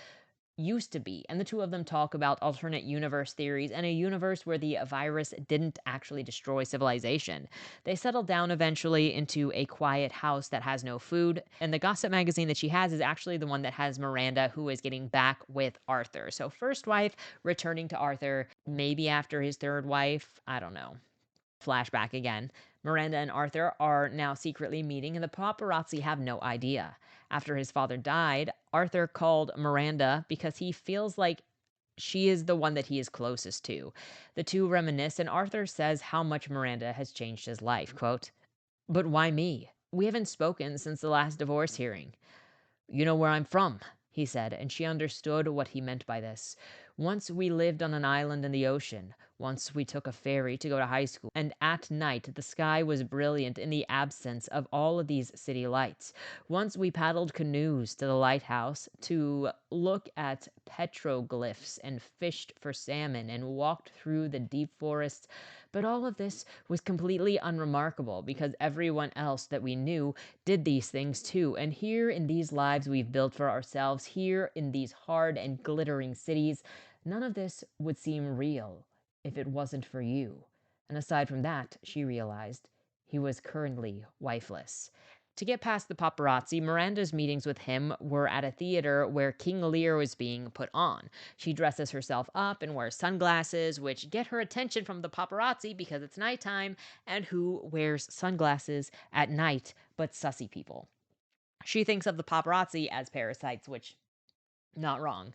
used to be. And the two of them talk about alternate universe theories and a universe where the virus didn't actually destroy civilization. They settle down eventually into a quiet house that has no food. And the gossip magazine that she has is actually the one that has Miranda, who is getting back with Arthur. So, first wife returning to Arthur, maybe after his third wife. I don't know. Flashback again. Miranda and Arthur are now secretly meeting, and the paparazzi have no idea. After his father died, Arthur called Miranda because he feels like she is the one that he is closest to. The two reminisce, and Arthur says how much Miranda has changed his life. Quote, but why me? We haven't spoken since the last divorce hearing. You know where I'm from, he said, and she understood what he meant by this. Once we lived on an island in the ocean. Once we took a ferry to go to high school, and at night the sky was brilliant in the absence of all of these city lights. Once we paddled canoes to the lighthouse to look at petroglyphs and fished for salmon and walked through the deep forests. But all of this was completely unremarkable because everyone else that we knew did these things too. And here in these lives we've built for ourselves, here in these hard and glittering cities, none of this would seem real if it wasn't for you. And aside from that, she realized, he was currently wifeless. To get past the paparazzi, Miranda's meetings with him were at a theater where King Lear was being put on. She dresses herself up and wears sunglasses, which get her attention from the paparazzi because it's nighttime, and who wears sunglasses at night but sussy people? She thinks of the paparazzi as parasites, which, not wrong.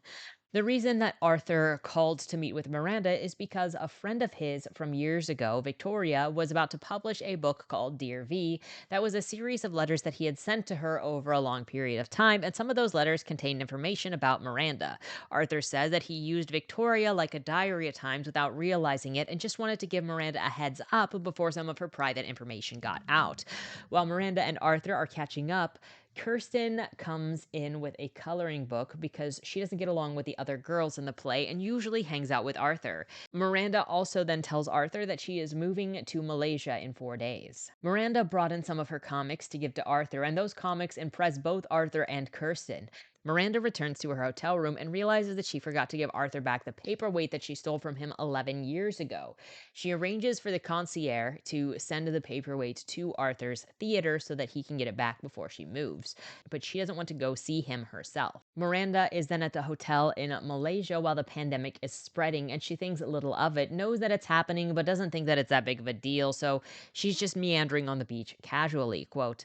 The reason that Arthur called to meet with Miranda is because a friend of his from years ago, Victoria, was about to publish a book called Dear V that was a series of letters that he had sent to her over a long period of time, and some of those letters contained information about Miranda. Arthur said that he used Victoria like a diary at times without realizing it and just wanted to give Miranda a heads up before some of her private information got out. While Miranda and Arthur are catching up, Kirsten comes in with a coloring book because she doesn't get along with the other girls in the play and usually hangs out with Arthur. Miranda also then tells Arthur that she is moving to Malaysia in 4 days. Miranda brought in some of her comics to give to Arthur, and those comics impress both Arthur and Kirsten. Miranda returns to her hotel room and realizes that she forgot to give Arthur back the paperweight that she stole from him 11 years ago. She arranges for the concierge to send the paperweight to Arthur's theater so that he can get it back before she moves, but she doesn't want to go see him herself. Miranda is then at the hotel in Malaysia while the pandemic is spreading, and she thinks little of it, knows that it's happening, but doesn't think that it's that big of a deal, so she's just meandering on the beach casually. Quote,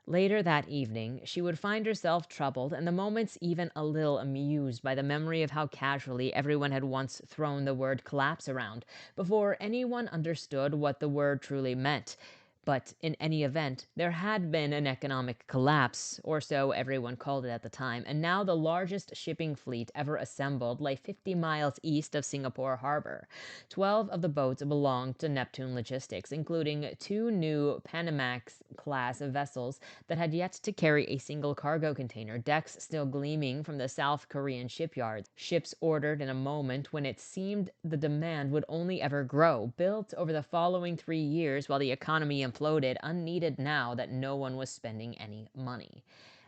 later that evening, she would find herself troubled and the moments even a little amused by the memory of how casually everyone had once thrown the word collapse around before anyone understood what the word truly meant. But in any event, there had been an economic collapse, or so everyone called it at the time, and now the largest shipping fleet ever assembled lay 50 miles east of Singapore Harbor. 12 of the boats belonged to Neptune Logistics, including 2 new Panamax-class vessels that had yet to carry a single cargo container, decks still gleaming from the South Korean shipyards, ships ordered in a moment when it seemed the demand would only ever grow, built over the following 3 years while the economy imploded, unneeded now that no one was spending any money.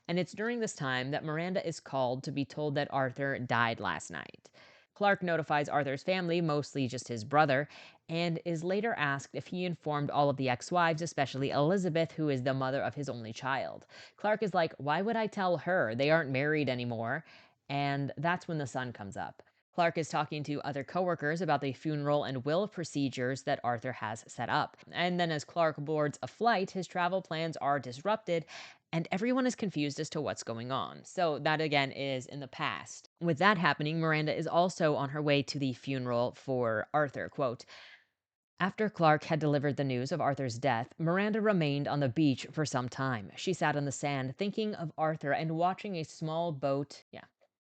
And it's during this time that Miranda is called to be told that Arthur died last night. Clark notifies Arthur's family, mostly just his brother, and is later asked if he informed all of the ex-wives, especially Elizabeth, who is the mother of his only child. Clark is like, why would I tell her? They aren't married anymore. And that's when the sun comes up. Clark is talking to other coworkers about the funeral and will procedures that Arthur has set up. And then as Clark boards a flight, his travel plans are disrupted and everyone is confused as to what's going on. So that again is in the past. With that happening, Miranda is also on her way to the funeral for Arthur. Quote, after Clark had delivered the news of Arthur's death, Miranda remained on the beach for some time. She sat on the sand, thinking of Arthur and watching a small boat.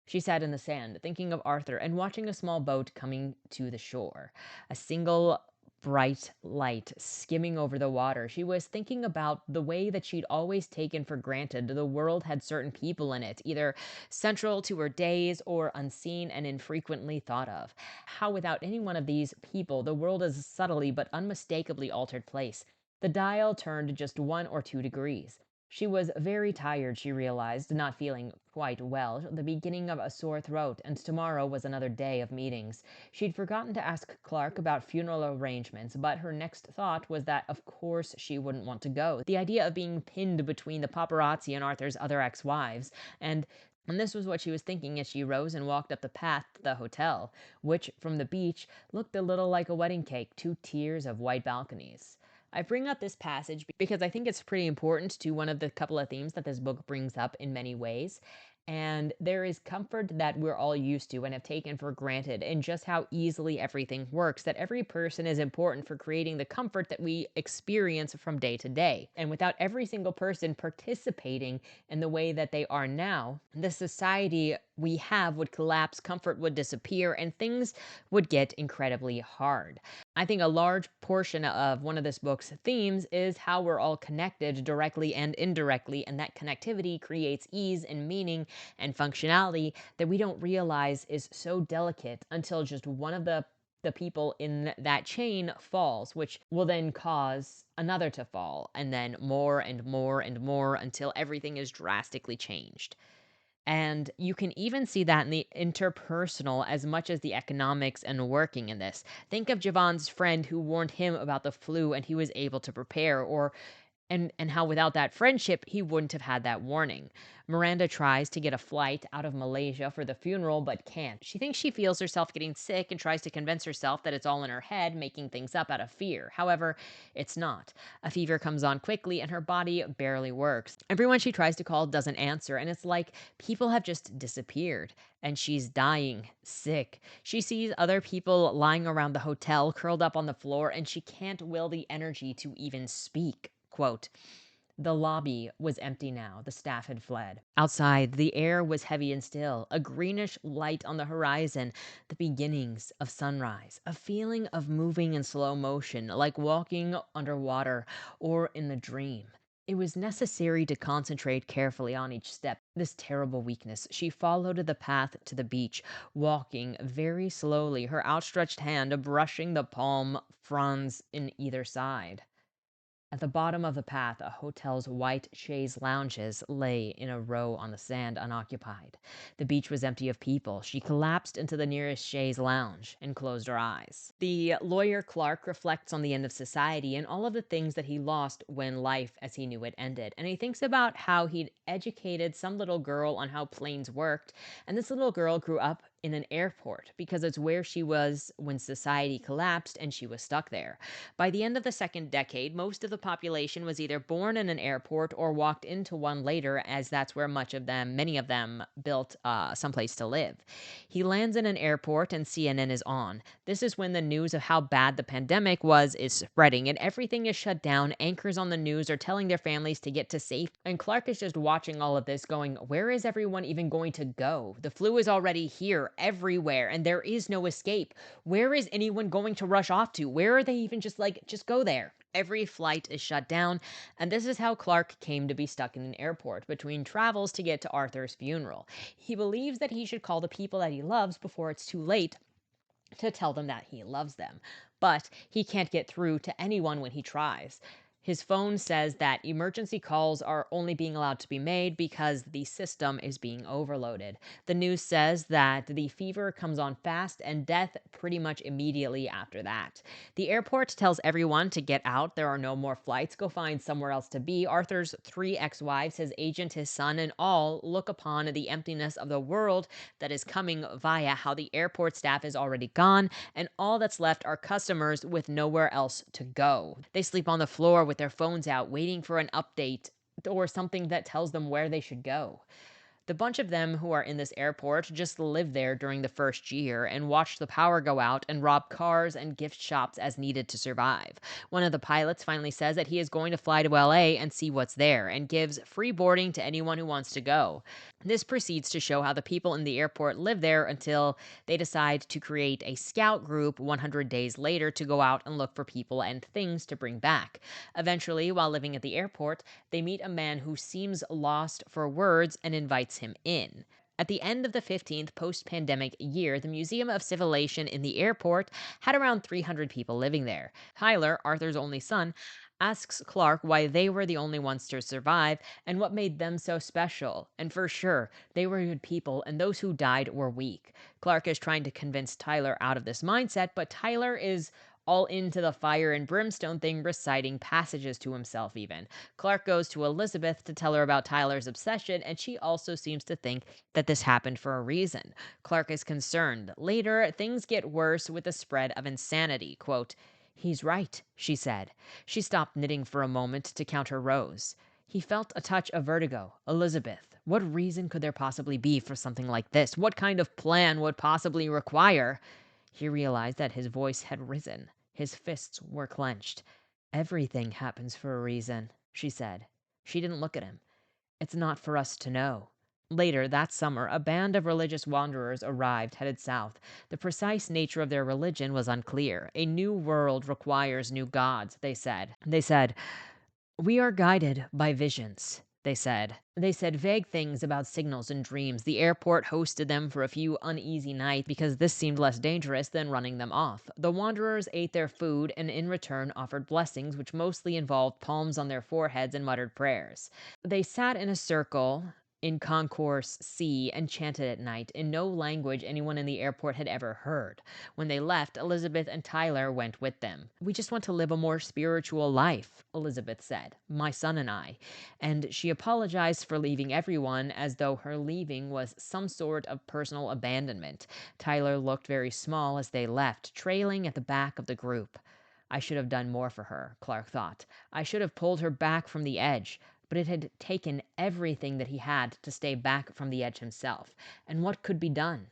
She sat in the sand, thinking of Arthur and watching a small boat coming to the shore. A single bright light skimming over the water. She was thinking about the way that she'd always taken for granted the world had certain people in it, either central to her days or unseen and infrequently thought of. How without any one of these people, the world is a subtly but unmistakably altered place. The dial turned just 1 or 2 degrees. She was very tired, she realized, not feeling quite well, the beginning of a sore throat, and tomorrow was another day of meetings. She'd forgotten to ask Clark about funeral arrangements, but her next thought was that of course she wouldn't want to go. The idea of being pinned between the paparazzi and Arthur's other ex-wives, and this was what she was thinking as she rose and walked up the path to the hotel, which, from the beach, looked a little like a wedding cake, 2 tiers of white balconies. I bring up this passage because I think it's pretty important to one of the couple of themes that this book brings up in many ways. And there is comfort that we're all used to and have taken for granted in just how easily everything works, that every person is important for creating the comfort that we experience from day to day. And without every single person participating in the way that they are now, the society we have would collapse, comfort would disappear, and things would get incredibly hard. I think a large portion of one of this book's themes is how we're all connected directly and indirectly, and that connectivity creates ease and meaning and functionality that we don't realize is so delicate until just one of the people in that chain falls, which will then cause another to fall, and then more and more and more until everything is drastically changed. And you can even see that in the interpersonal as much as the economics and working in this. Think of Jevan's friend who warned him about the flu and he was able to prepare, or and how without that friendship he wouldn't have had that warning. Miranda tries to get a flight out of Malaysia for the funeral but can't. She thinks she feels herself getting sick and tries to convince herself that it's all in her head, making things up out of fear. However, it's not. A fever comes on quickly and her body barely works. Everyone she tries to call doesn't answer, and it's like people have just disappeared and she's dying, sick. She sees other people lying around the hotel, curled up on the floor, and she can't will the energy to even speak. Quote, the lobby was empty now. The staff had fled. Outside, the air was heavy and still, a greenish light on the horizon, the beginnings of sunrise, a feeling of moving in slow motion, like walking underwater or in a dream. It was necessary to concentrate carefully on each step. This terrible weakness, she followed the path to the beach, walking very slowly, her outstretched hand brushing the palm fronds in either side. At the bottom of the path, a hotel's white chaise lounges lay in a row on the sand, unoccupied. The beach was empty of people. She collapsed into the nearest chaise lounge and closed her eyes. The lawyer Clark reflects on the end of society and all of the things that he lost when life as he knew it ended. And he thinks about how he'd educated some little girl on how planes worked, and this little girl grew up in an airport because it's where she was when society collapsed and she was stuck there. By the end of the second decade, most of the population was either born in an airport or walked into one later, as that's where many of them, built someplace to live. He lands in an airport and CNN is on. This is when the news of how bad the pandemic was is spreading and everything is shut down. Anchors on the news are telling their families to get to safety. And Clark is just watching all of this going, where is everyone even going to go? The flu is already here everywhere and there is no escape. Where is anyone going to rush off to? Where are they even just go there? Every flight is shut down, and this is how Clark came to be stuck in an airport between travels to get to Arthur's funeral. He believes that he should call the people that he loves before it's too late to tell them that he loves them, but he can't get through to anyone when he tries. His phone says that emergency calls are only being allowed to be made because the system is being overloaded. The news says that the fever comes on fast and death pretty much immediately after that. The airport tells everyone to get out. There are no more flights. Go find somewhere else to be. Arthur's 3 ex-wives, his agent, his son, and all look upon the emptiness of the world that is coming via how the airport staff is already gone, and all that's left are customers with nowhere else to go. They sleep on the floor with their phones out, waiting for an update or something that tells them where they should go. The bunch of them who are in this airport just live there during the first year and watch the power go out and rob cars and gift shops as needed to survive. One of the pilots finally says that he is going to fly to LA and see what's there and gives free boarding to anyone who wants to go. This proceeds to show how the people in the airport live there until they decide to create a scout group 100 days later to go out and look for people and things to bring back. Eventually, while living at the airport, they meet a man who seems lost for words and invites him in. At the end of the 15th post-pandemic year, the Museum of Civilization in the airport had around 300 people living there. Tyler, Arthur's only son, asks Clark why they were the only ones to survive and what made them so special. And for sure, they were good people and those who died were weak. Clark is trying to convince Tyler out of this mindset, but Tyler is all into the fire and brimstone thing, reciting passages to himself even. Clark goes to Elizabeth to tell her about Tyler's obsession, and she also seems to think that this happened for a reason. Clark is concerned. Later, things get worse with the spread of insanity. Quote, he's right, she said. She stopped knitting for a moment to count her rows. He felt a touch of vertigo. Elizabeth, what reason could there possibly be for something like this? What kind of plan would possibly require? He realized that his voice had risen. His fists were clenched. Everything happens for a reason, she said. She didn't look at him. It's not for us to know. Later that summer, a band of religious wanderers arrived, headed south. The precise nature of their religion was unclear. A new world requires new gods, they said. We are guided by visions, they said. They said vague things about signals and dreams. The airport hosted them for a few uneasy nights because this seemed less dangerous than running them off. The wanderers ate their food and in return offered blessings which mostly involved palms on their foreheads and muttered prayers. They sat in a circle in Concourse C and chanted at night in no language anyone in the airport had ever heard. When they left, Elizabeth and Tyler went with them. We just want to live a more spiritual life, Elizabeth said, my son and I. And she apologized for leaving everyone as though her leaving was some sort of personal abandonment. Tyler looked very small as they left, trailing at the back of the group. I should have done more for her, Clark thought. I should have pulled her back from the edge. But it had taken everything that he had to stay back from the edge himself. And what could be done?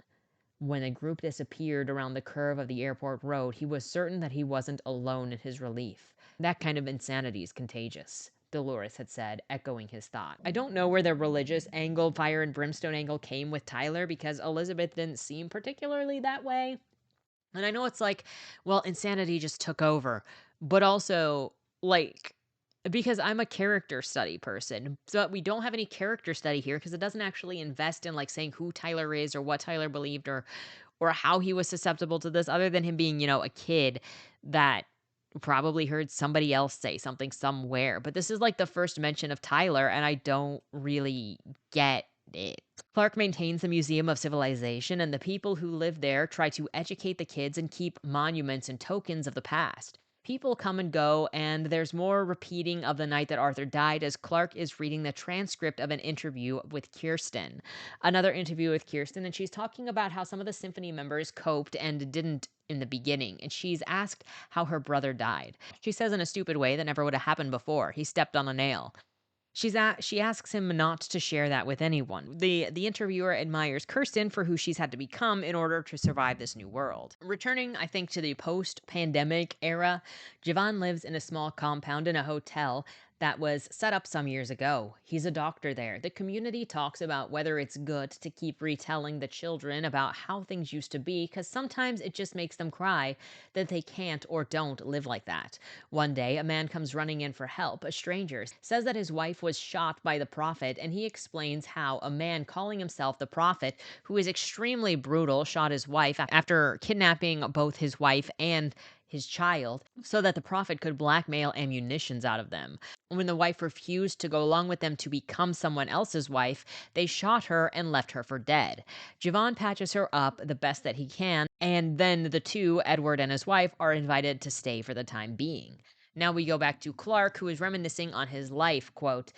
When the group disappeared around the curve of the airport road, he was certain that he wasn't alone in his relief. That kind of insanity is contagious, Dolores had said, echoing his thought. I don't know where the religious angle, fire and brimstone angle came with Tyler because Elizabeth didn't seem particularly that way. And I know it's like, well, insanity just took over. But also, like, because I'm a character study person. So we don't have any character study here because it doesn't actually invest in like saying who Tyler is or what Tyler believed or how he was susceptible to this other than him being, a kid that probably heard somebody else say something somewhere. But this is like the first mention of Tyler and I don't really get it. Clark maintains the Museum of Civilization, and the people who live there try to educate the kids and keep monuments and tokens of the past. People come and go, and there's more repeating of the night that Arthur died as Clark is reading the transcript of an interview with Kirsten. Another interview with Kirsten, and she's talking about how some of the symphony members coped and didn't in the beginning, and she's asked how her brother died. She says in a stupid way that never would have happened before. He stepped on a nail. She asks him not to share that with anyone. The interviewer admires Kirsten for who she's had to become in order to survive this new world. Returning, I think, to the post-pandemic era, Jevan lives in a small compound in a hotel that was set up some years ago. He's a doctor there. The community talks about whether it's good to keep retelling the children about how things used to be because sometimes it just makes them cry that they can't or don't live like that. One day, a man comes running in for help. A stranger says that his wife was shot by the prophet, and he explains how a man calling himself the prophet, who is extremely brutal, shot his wife after kidnapping both his wife and his child so that the prophet could blackmail ammunitions out of them. When the wife refused to go along with them to become someone else's wife, they shot her and left her for dead. Jevan patches her up the best that he can, and then the two, Edward and his wife, are invited to stay for the time being. Now we go back to Clark, who is reminiscing on his life, quote,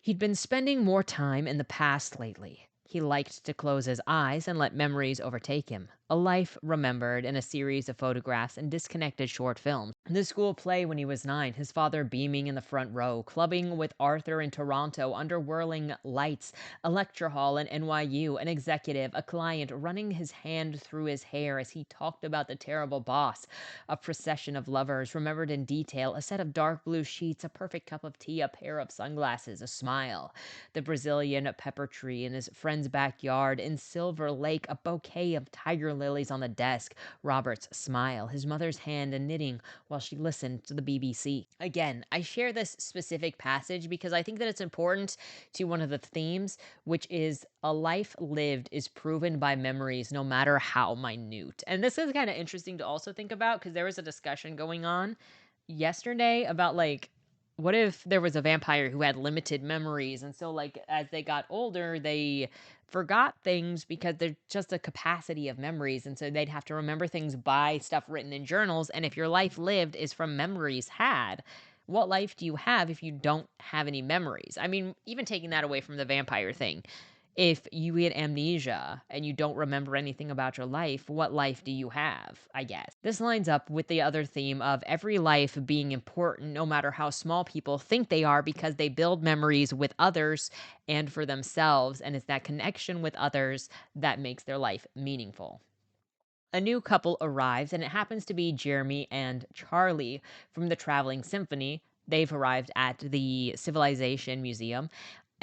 he'd been spending more time in the past lately. He liked to close his eyes and let memories overtake him. A life remembered in a series of photographs and disconnected short films. The school play when he was 9, his father beaming in the front row, clubbing with Arthur in Toronto under whirling lights, a lecture hall in NYU, an executive, a client running his hand through his hair as he talked about the terrible boss, a procession of lovers remembered in detail, a set of dark blue sheets, a perfect cup of tea, a pair of sunglasses, a smile, the Brazilian pepper tree in his friend's backyard, in Silver Lake, a bouquet of tiger lilies on the desk, Robert's smile, his mother's hand in knitting while she listened to the BBC. Again, I share this specific passage because I think that it's important to one of the themes, which is a life lived is proven by memories no matter how minute. And this is kind of interesting to also think about because there was a discussion going on yesterday about like what if there was a vampire who had limited memories and so like as they got older they forgot things because they're just a capacity of memories and so they'd have to remember things by stuff written in journals, and if your life lived is from memories had, what life do you have if you don't have any memories? I mean, even taking that away from the vampire thing, if you get amnesia and you don't remember anything about your life, what life do you have, I guess? This lines up with the other theme of every life being important, no matter how small people think they are, because they build memories with others and for themselves, and it's that connection with others that makes their life meaningful. A new couple arrives, and it happens to be Jeremy and Charlie from the Traveling Symphony. They've arrived at the Civilization Museum,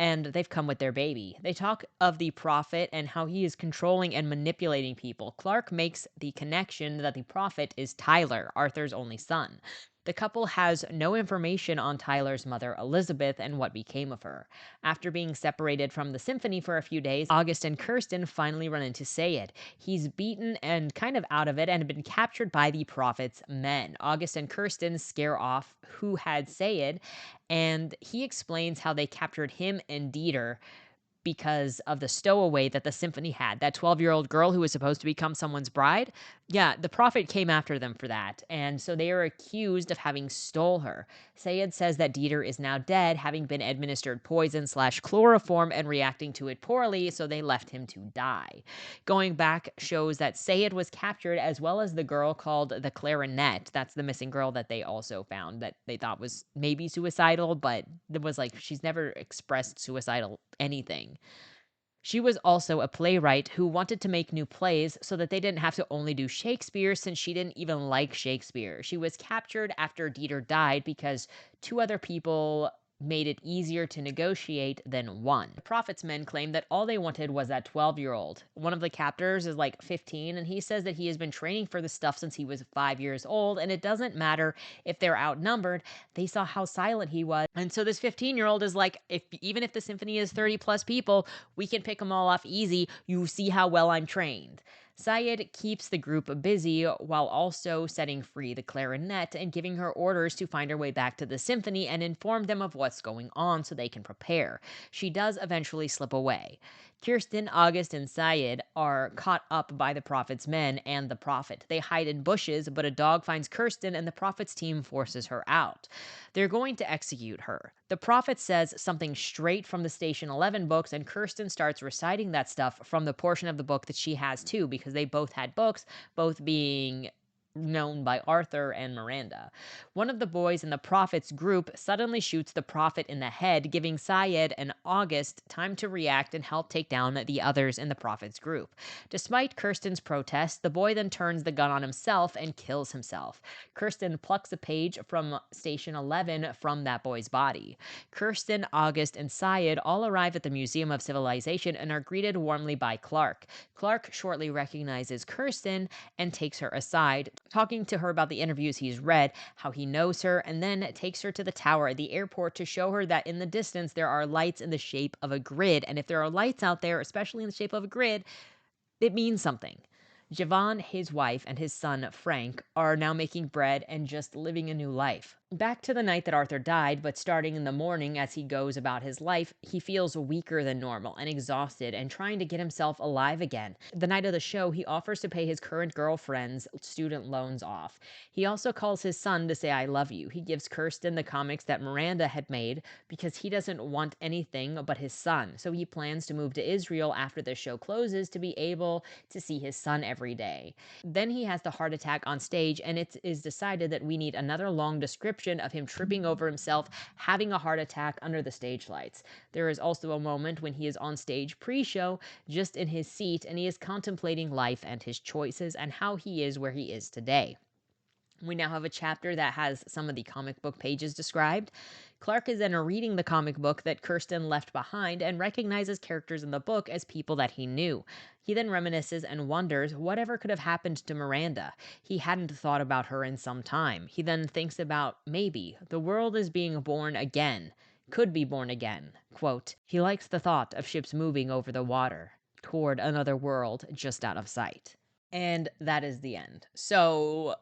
and they've come with their baby. They talk of the prophet and how he is controlling and manipulating people. Clark makes the connection that the prophet is Tyler, Arthur's only son. The couple has no information on Tyler's mother, Elizabeth, and what became of her. After being separated from the symphony for a few days, August and Kirsten finally run into Sayid. He's beaten and kind of out of it and been captured by the prophet's men. August and Kirsten scare off who had Sayid, and he explains how they captured him and Dieter because of the stowaway that the symphony had. That 12-year-old girl who was supposed to become someone's bride. Yeah, the prophet came after them for that. And so they are accused of having stole her. Sayid says that Dieter is now dead, having been administered poison/chloroform and reacting to it poorly, so they left him to die. Going back shows that Sayid was captured, as well as the girl called the Clarinet. That's the missing girl that they also found that they thought was maybe suicidal, but it was like she's never expressed suicidal anything. She was also a playwright who wanted to make new plays so that they didn't have to only do Shakespeare, since she didn't even like Shakespeare. She was captured after Dieter died because two other people made it easier to negotiate than one. The prophet's men claim that all they wanted was that 12-year-old. One of the captors is like 15, and he says that he has been training for this stuff since he was 5 years old, and it doesn't matter if they're outnumbered. They saw how silent he was. And so this 15-year-old is like, even if the symphony is 30 plus people, we can pick them all off easy. You see how well I'm trained. Sayid keeps the group busy while also setting free the clarinet and giving her orders to find her way back to the symphony and inform them of what's going on so they can prepare. She does eventually slip away. Kirsten, August, and Sayid are caught up by the prophet's men and the prophet. They hide in bushes, but a dog finds Kirsten and the prophet's team forces her out. They're going to execute her. The prophet says something straight from the Station 11 books, and Kirsten starts reciting that stuff from the portion of the book that she has too, because they both had books, both being known by Arthur and Miranda. One of the boys in the prophet's group suddenly shoots the prophet in the head, giving Sayid and August time to react and help take down the others in the prophet's group. Despite Kirsten's protest, the boy then turns the gun on himself and kills himself. Kirsten plucks a page from Station 11 from that boy's body. Kirsten, August, and Sayid all arrive at the Museum of Civilization and are greeted warmly by Clark. Clark shortly recognizes Kirsten and takes her aside, talking to her about the interviews he's read, how he knows her, and then takes her to the tower at the airport to show her that in the distance there are lights in the shape of a grid. And if there are lights out there, especially in the shape of a grid, it means something. Jevan, his wife, and his son, Frank, are now making bread and just living a new life. Back to the night that Arthur died, but starting in the morning as he goes about his life, he feels weaker than normal and exhausted and trying to get himself alive again. The night of the show, he offers to pay his current girlfriend's student loans off. He also calls his son to say, "I love you." He gives Kirsten the comics that Miranda had made because he doesn't want anything but his son. So he plans to move to Israel after the show closes to be able to see his son every day. Then he has the heart attack on stage, and it is decided that we need another long description of him tripping over himself, having a heart attack under the stage lights. There is also a moment when he is on stage pre-show, just in his seat, and he is contemplating life and his choices and how he is where he is today. We now have a chapter that has some of the comic book pages described. Clark is then reading the comic book that Kirsten left behind and recognizes characters in the book as people that he knew. He then reminisces and wonders whatever could have happened to Miranda. He hadn't thought about her in some time. He then thinks about maybe the world is being born again, could be born again. Quote, "He likes the thought of ships moving over the water toward another world just out of sight." And that is the end. So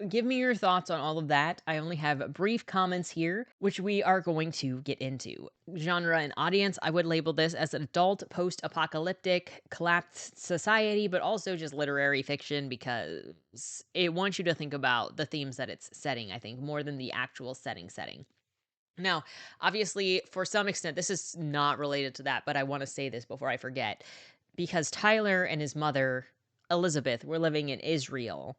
give me your thoughts on all of that. I only have brief comments here, which we are going to get into. Genre and audience, I would label this as an adult, post-apocalyptic, collapsed society, but also just literary fiction because it wants you to think about the themes that it's setting, I think, more than the actual setting. Now, obviously, for some extent, this is not related to that, but I want to say this before I forget. Because Tyler and his mother, Elizabeth, were living in Israel,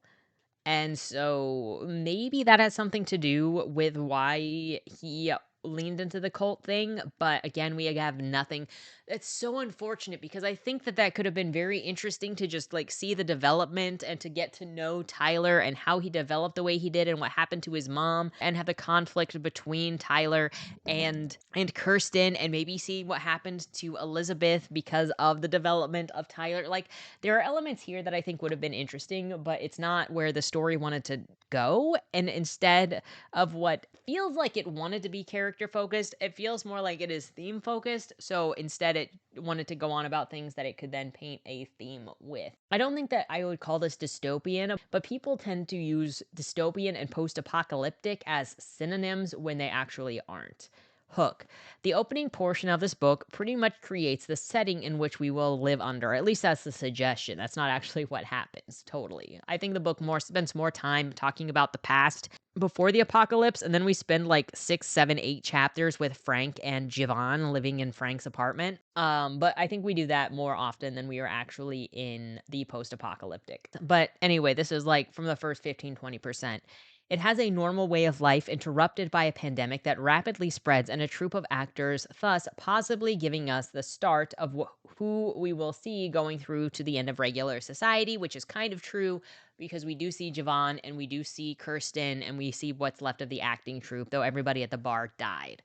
and so maybe that has something to do with why he leaned into the cult thing, but again, we have nothing. It's so unfortunate because I think that that could have been very interesting to just like see the development and to get to know Tyler and how he developed the way he did and what happened to his mom and have the conflict between Tyler and Kirsten and maybe see what happened to Elizabeth because of the development of Tyler. Like there are elements here that I think would have been interesting, but it's not where the story wanted to go. And instead of what feels like it wanted to be character focused, it feels more like it is theme focused. So instead, it wanted to go on about things that it could then paint a theme with. I don't think that I would call this dystopian, but people tend to use dystopian and post apocalyptic as synonyms when they actually aren't. Hook. The opening portion of this book pretty much creates the setting in which we will live under. At least that's the suggestion. That's not actually what happens, totally. I think the book spends more time talking about the past before the apocalypse, and then we spend like 6, 7, 8 chapters with Frank and Jevan living in Frank's apartment. But I think we do that more often than we are actually in the post-apocalyptic. But anyway, this is like from the first 15-20%. It has a normal way of life interrupted by a pandemic that rapidly spreads and a troupe of actors, thus possibly giving us the start of who we will see going through to the end of regular society, which is kind of true because we do see Jevan and we do see Kirsten and we see what's left of the acting troupe, though everybody at the bar died.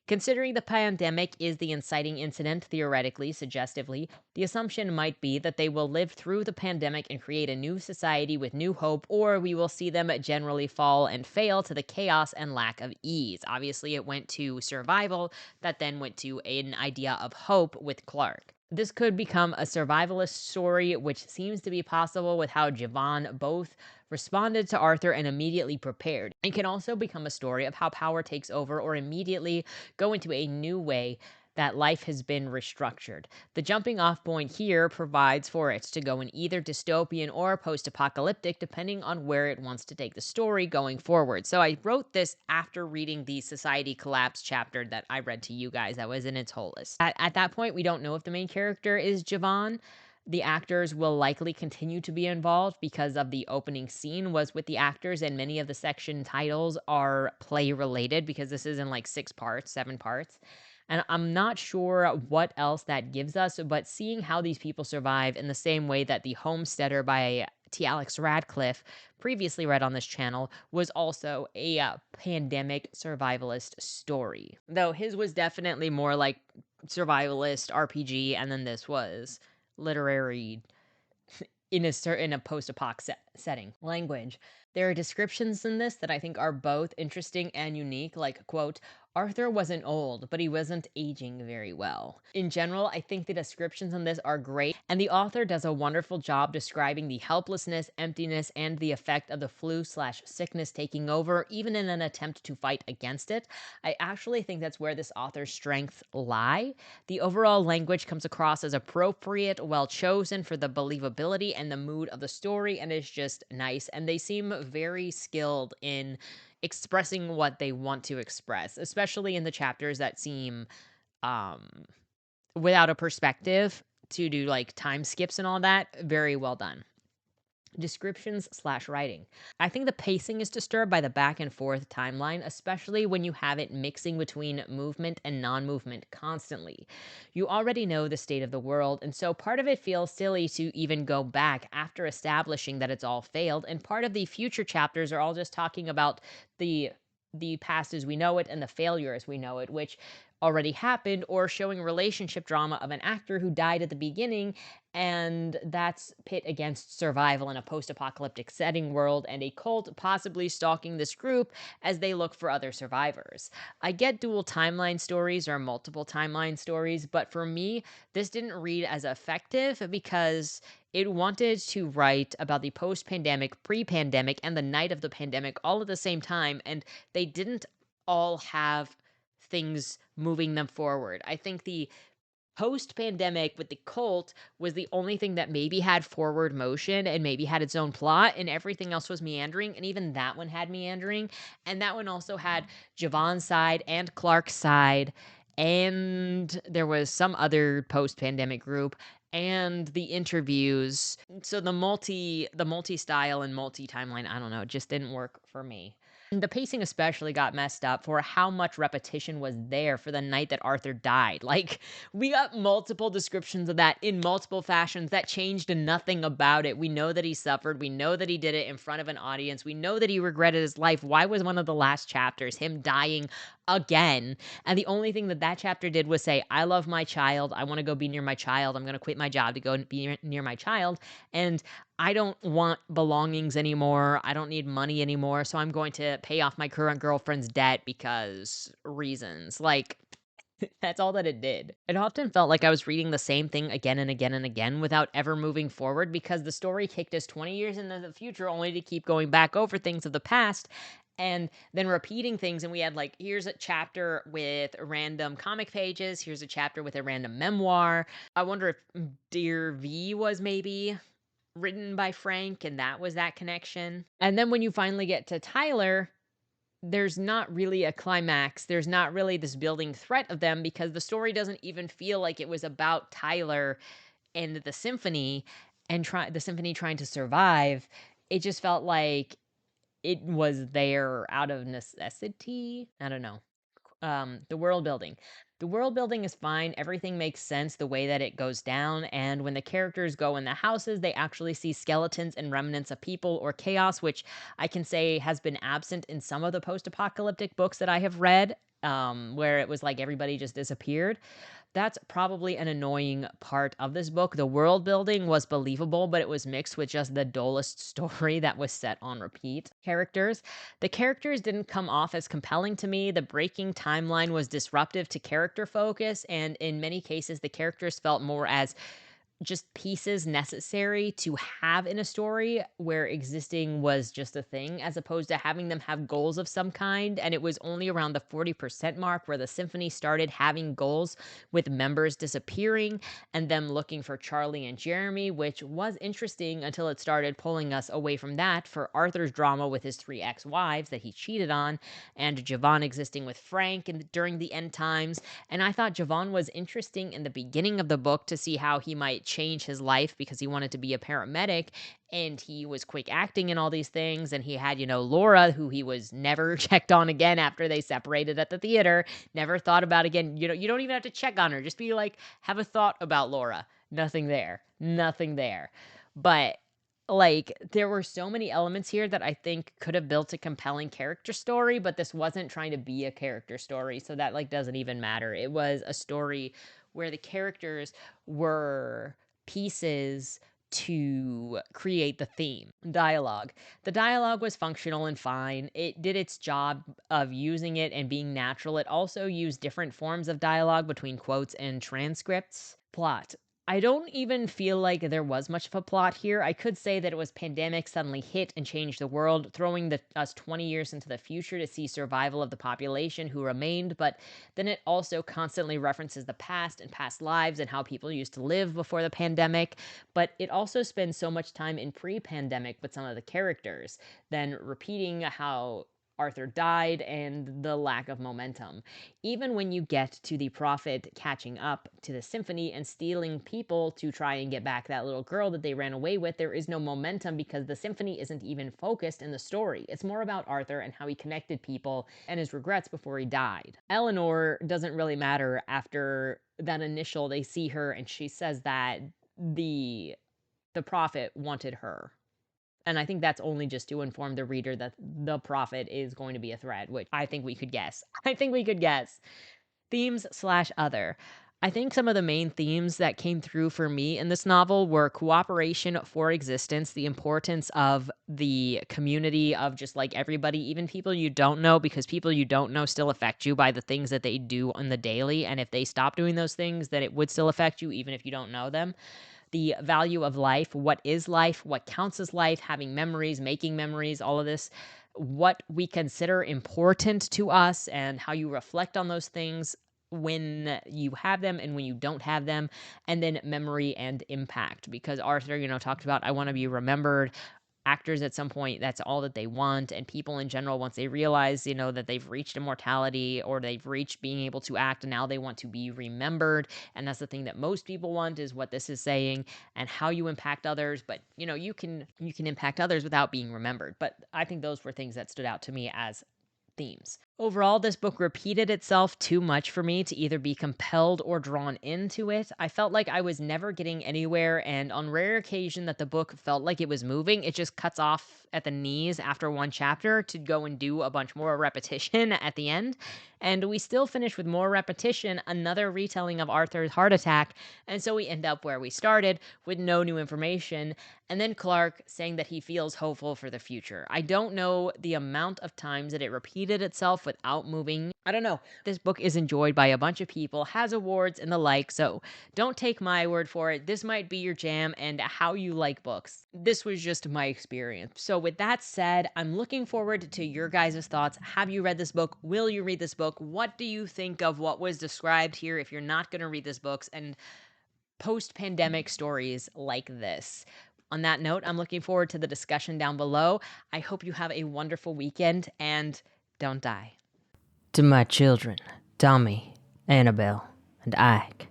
Considering the pandemic is the inciting incident, theoretically, suggestively, the assumption might be that they will live through the pandemic and create a new society with new hope, or we will see them generally fall and fail to the chaos and lack of ease. Obviously, it went to survival, that then went to an idea of hope with Clark. This could become a survivalist story, which seems to be possible with how Jevan both responded to Arthur and immediately prepared. It can also become a story of how power takes over or immediately go into a new way that life has been restructured. The jumping off point here provides for it to go in either dystopian or post apocalyptic, depending on where it wants to take the story going forward. So I wrote this after reading the Society Collapse chapter that I read to you guys that was in its wholest. At that point, we don't know if the main character is Jevan. The actors will likely continue to be involved because of the opening scene was with the actors, and many of the section titles are play related because this is in like 6 parts, 7 parts. And I'm not sure what else that gives us, but seeing how these people survive in the same way that The Homesteader by T. Alex Radcliffe, previously read on this channel, was also a pandemic survivalist story. Though his was definitely more like survivalist RPG, and then this was literary in a post-apoc setting. Language. There are descriptions in this that I think are both interesting and unique, like, quote, Arthur wasn't old, but he wasn't aging very well. In general, I think the descriptions in this are great, and the author does a wonderful job describing the helplessness, emptiness, and the effect of the flu/sickness taking over, even in an attempt to fight against it. I actually think that's where this author's strengths lie. The overall language comes across as appropriate, well chosen for the believability and the mood of the story, and is just nice. And they seem very skilled in expressing what they want to express, especially in the chapters that seem um without a perspective to do like time skips and all that. Very well done. Descriptions/writing. I think the pacing is disturbed by the back and forth timeline, especially when you have it mixing between movement and non-movement constantly. You already know the state of the world, and so part of it feels silly to even go back after establishing that it's all failed, and part of the future chapters are all just talking about the past as we know it and the failure as we know it, which already happened, or showing relationship drama of an actor who died at the beginning, and that's pit against survival in a post-apocalyptic setting world and a cult possibly stalking this group as they look for other survivors. I get dual timeline stories or multiple timeline stories, but for me, this didn't read as effective because it wanted to write about the post-pandemic, pre-pandemic, and the night of the pandemic all at the same time, and they didn't all have things moving them forward. I think the post-pandemic with the cult was the only thing that maybe had forward motion and maybe had its own plot, and everything else was meandering, and even that one had meandering, and that one also had Jevan's side and Clark's side, and there was some other post-pandemic group and the interviews. So the multi-style and multi-timeline, I don't know, it just didn't work for me. The pacing especially got messed up for how much repetition was there for the night that Arthur died. Like, we got multiple descriptions of that in multiple fashions that changed nothing about it. We know that he suffered. We know that he did it in front of an audience. We know that he regretted his life. Why was one of the last chapters him dying again? And the only thing that that chapter did was say, I love my child. I want to go be near my child. I'm going to quit my job to go and be near my child. And I don't want belongings anymore. I don't need money anymore. So I'm going to pay off my current girlfriend's debt because reasons. Like, that's all that it did. It often felt like I was reading the same thing again and again and again without ever moving forward because the story kicked us 20 years into the future only to keep going back over things of the past and then repeating things. And we had like, here's a chapter with random comic pages, here's a chapter with a random memoir. I wonder if Dear V was maybe written by Frank, and that was that connection. And then when you finally get to Tyler, there's not really a climax. There's not really this building threat of them because the story doesn't even feel like it was about Tyler and the symphony and the symphony trying to survive. It just felt like it was there out of necessity. I don't know. The world building. The world building is fine. Everything makes sense the way that it goes down. And when the characters go in the houses, they actually see skeletons and remnants of people or chaos, which I can say has been absent in some of the post apocalyptic books that I have read, where it was like everybody just disappeared. That's probably an annoying part of this book. The world building was believable, but it was mixed with just the dullest story that was set on repeat. The characters didn't come off as compelling to me. The breaking timeline was disruptive to character focus, and in many cases, the characters felt more as just pieces necessary to have in a story where existing was just a thing, as opposed to having them have goals of some kind. And it was only around the 40% mark where the symphony started having goals with members disappearing and them looking for Charlie and Jeremy, which was interesting until it started pulling us away from that for Arthur's drama with his three ex-wives that he cheated on, and Jevan existing with Frank during the end times. And I thought Jevan was interesting in the beginning of the book to see how he might change his life because he wanted to be a paramedic, and he was quick acting in all these things. And he had, Laura, who he was never checked on again after they separated at the theater, never thought about again. You don't even have to check on her. Just be like, have a thought about Laura. Nothing there. Nothing there. But like, there were so many elements here that I think could have built a compelling character story, but this wasn't trying to be a character story, so that like doesn't even matter. It was a story where the characters were pieces to create the theme. Dialogue. The dialogue was functional and fine. It did its job of using it and being natural. It also used different forms of dialogue between quotes and transcripts. Plot. I don't even feel like there was much of a plot here. I could say that it was pandemic suddenly hit and changed the world, throwing us 20 years into the future to see survival of the population who remained, but then it also constantly references the past and past lives and how people used to live before the pandemic, but it also spends so much time in pre-pandemic with some of the characters, then repeating how Arthur died and the lack of momentum. Even when you get to the prophet catching up to the symphony and stealing people to try and get back that little girl that they ran away with, there is no momentum because the symphony isn't even focused in the story. It's more about Arthur and how he connected people and his regrets before he died. Eleanor doesn't really matter after that initial, they see her and she says that the prophet wanted her. And I think that's only just to inform the reader that the prophet is going to be a threat, which I think we could guess. I think we could guess. Themes/other. I think some of the main themes that came through for me in this novel were cooperation for existence, the importance of the community, of just like everybody, even people you don't know, because people you don't know still affect you by the things that they do on the daily. And if they stop doing those things, then it would still affect you, even if you don't know them. The value of life, what is life, what counts as life, having memories, making memories, all of this, what we consider important to us, and how you reflect on those things when you have them and when you don't have them, and then memory and impact. Because Arthur, talked about, I want to be remembered. actors at some point, that's all that they want, and people in general, once they realize, that they've reached immortality or they've reached being able to act, and now they want to be remembered, and that's the thing that most people want, is what this is saying, and how you impact others. But you can impact others without being remembered. But I think those were things that stood out to me as themes. Overall, this book repeated itself too much for me to either be compelled or drawn into it. I felt like I was never getting anywhere, and on rare occasion that the book felt like it was moving, it just cuts off at the knees after one chapter to go and do a bunch more repetition at the end. And we still finish with more repetition, another retelling of Arthur's heart attack, and so we end up where we started with no new information, and then Clark saying that he feels hopeful for the future. I don't know the amount of times that it repeated itself without moving. I don't know. This book is enjoyed by a bunch of people, has awards and the like, so don't take my word for it. This might be your jam and how you like books. This was just my experience. So with that said, I'm looking forward to your guys' thoughts. Have you read this book? Will you read this book? What do you think of what was described here if you're not going to read this book and post-pandemic stories like this? On that note, I'm looking forward to the discussion down below. I hope you have a wonderful weekend, and don't die. To my children, Tommy, Annabelle, and Ike,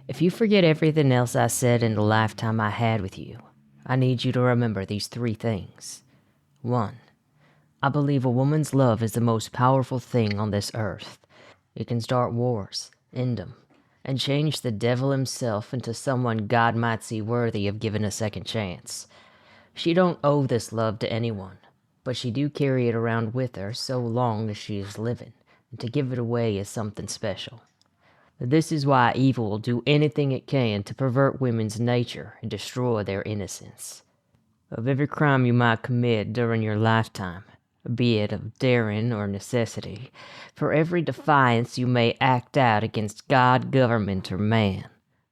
if you forget everything else I said in the lifetime I had with you, I need you to remember these 3 things. 1. I believe a woman's love is the most powerful thing on this earth. It can start wars, end them, and change the devil himself into someone God might see worthy of giving a second chance. She don't owe this love to anyone, but she do carry it around with her so long as she is living, and to give it away is something special. This is why evil will do anything it can to pervert women's nature and destroy their innocence. Of every crime you might commit during your lifetime, be it of daring or necessity, for every defiance you may act out against God, government, or man,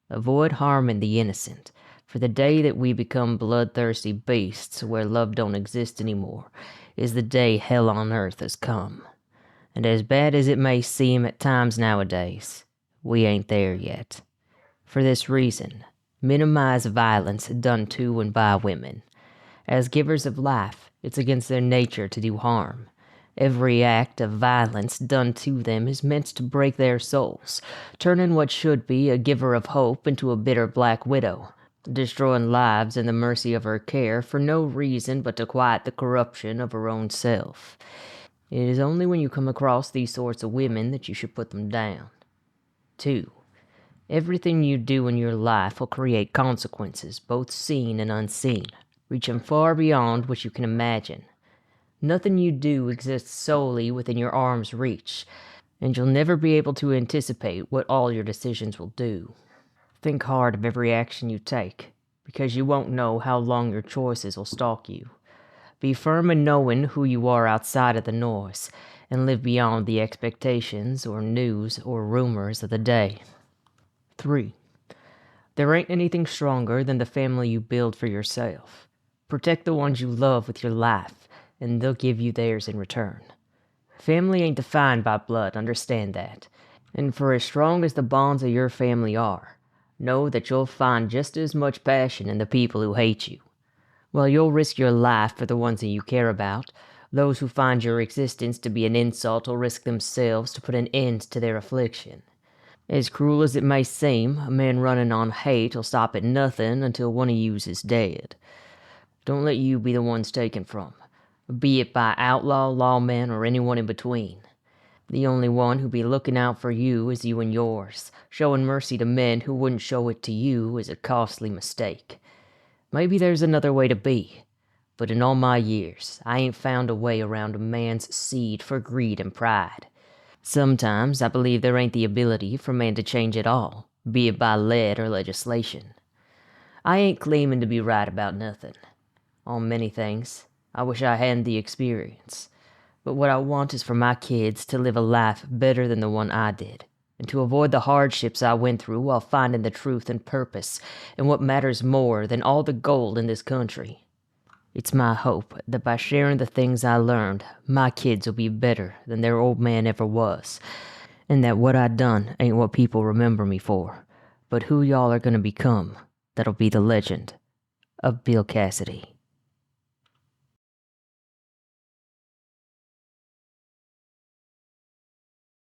avoid harming the innocent, for the day that we become bloodthirsty beasts where love don't exist anymore is the day hell on earth has come. And as bad as it may seem at times nowadays, we ain't there yet. For this reason, minimize violence done to and by women. As givers of life, it's against their nature to do harm. Every act of violence done to them is meant to break their souls, turning what should be a giver of hope into a bitter black widow, destroying lives in the mercy of her care for no reason but to quiet the corruption of her own self. It is only when you come across these sorts of women that you should put them down. 2. Everything you do in your life will create consequences, both seen and unseen, reaching far beyond what you can imagine. Nothing you do exists solely within your arm's reach, and you'll never be able to anticipate what all your decisions will do. Think hard of every action you take, because you won't know how long your choices will stalk you. Be firm in knowing who you are outside of the noise, and live beyond the expectations or news or rumors of the day. 3. There ain't anything stronger than the family you build for yourself. Protect the ones you love with your life, and they'll give you theirs in return. Family ain't defined by blood, understand that. And for as strong as the bonds of your family are, know that you'll find just as much passion in the people who hate you. While you'll risk your life for the ones that you care about, those who find your existence to be an insult will risk themselves to put an end to their affliction. As cruel as it may seem, a man running on hate will stop at nothing until one of yous is dead. Don't let you be the ones taken from, be it by outlaw, lawman, or anyone in between. The only one who'll be looking out for you is you and yours. Showing mercy to men who wouldn't show it to you is a costly mistake. Maybe there's another way to be, but in all my years, I ain't found a way around a man's seed for greed and pride. Sometimes I believe there ain't the ability for man to change at all, be it by lead or legislation. I ain't claiming to be right about nothing. On many things, I wish I hadn't the experience. But what I want is for my kids to live a life better than the one I did, and to avoid the hardships I went through while finding the truth and purpose in what matters more than all the gold in this country. It's my hope that by sharing the things I learned, my kids will be better than their old man ever was, and that what I done ain't what people remember me for, but who y'all are gonna become that'll be the legend of Bill Cassidy.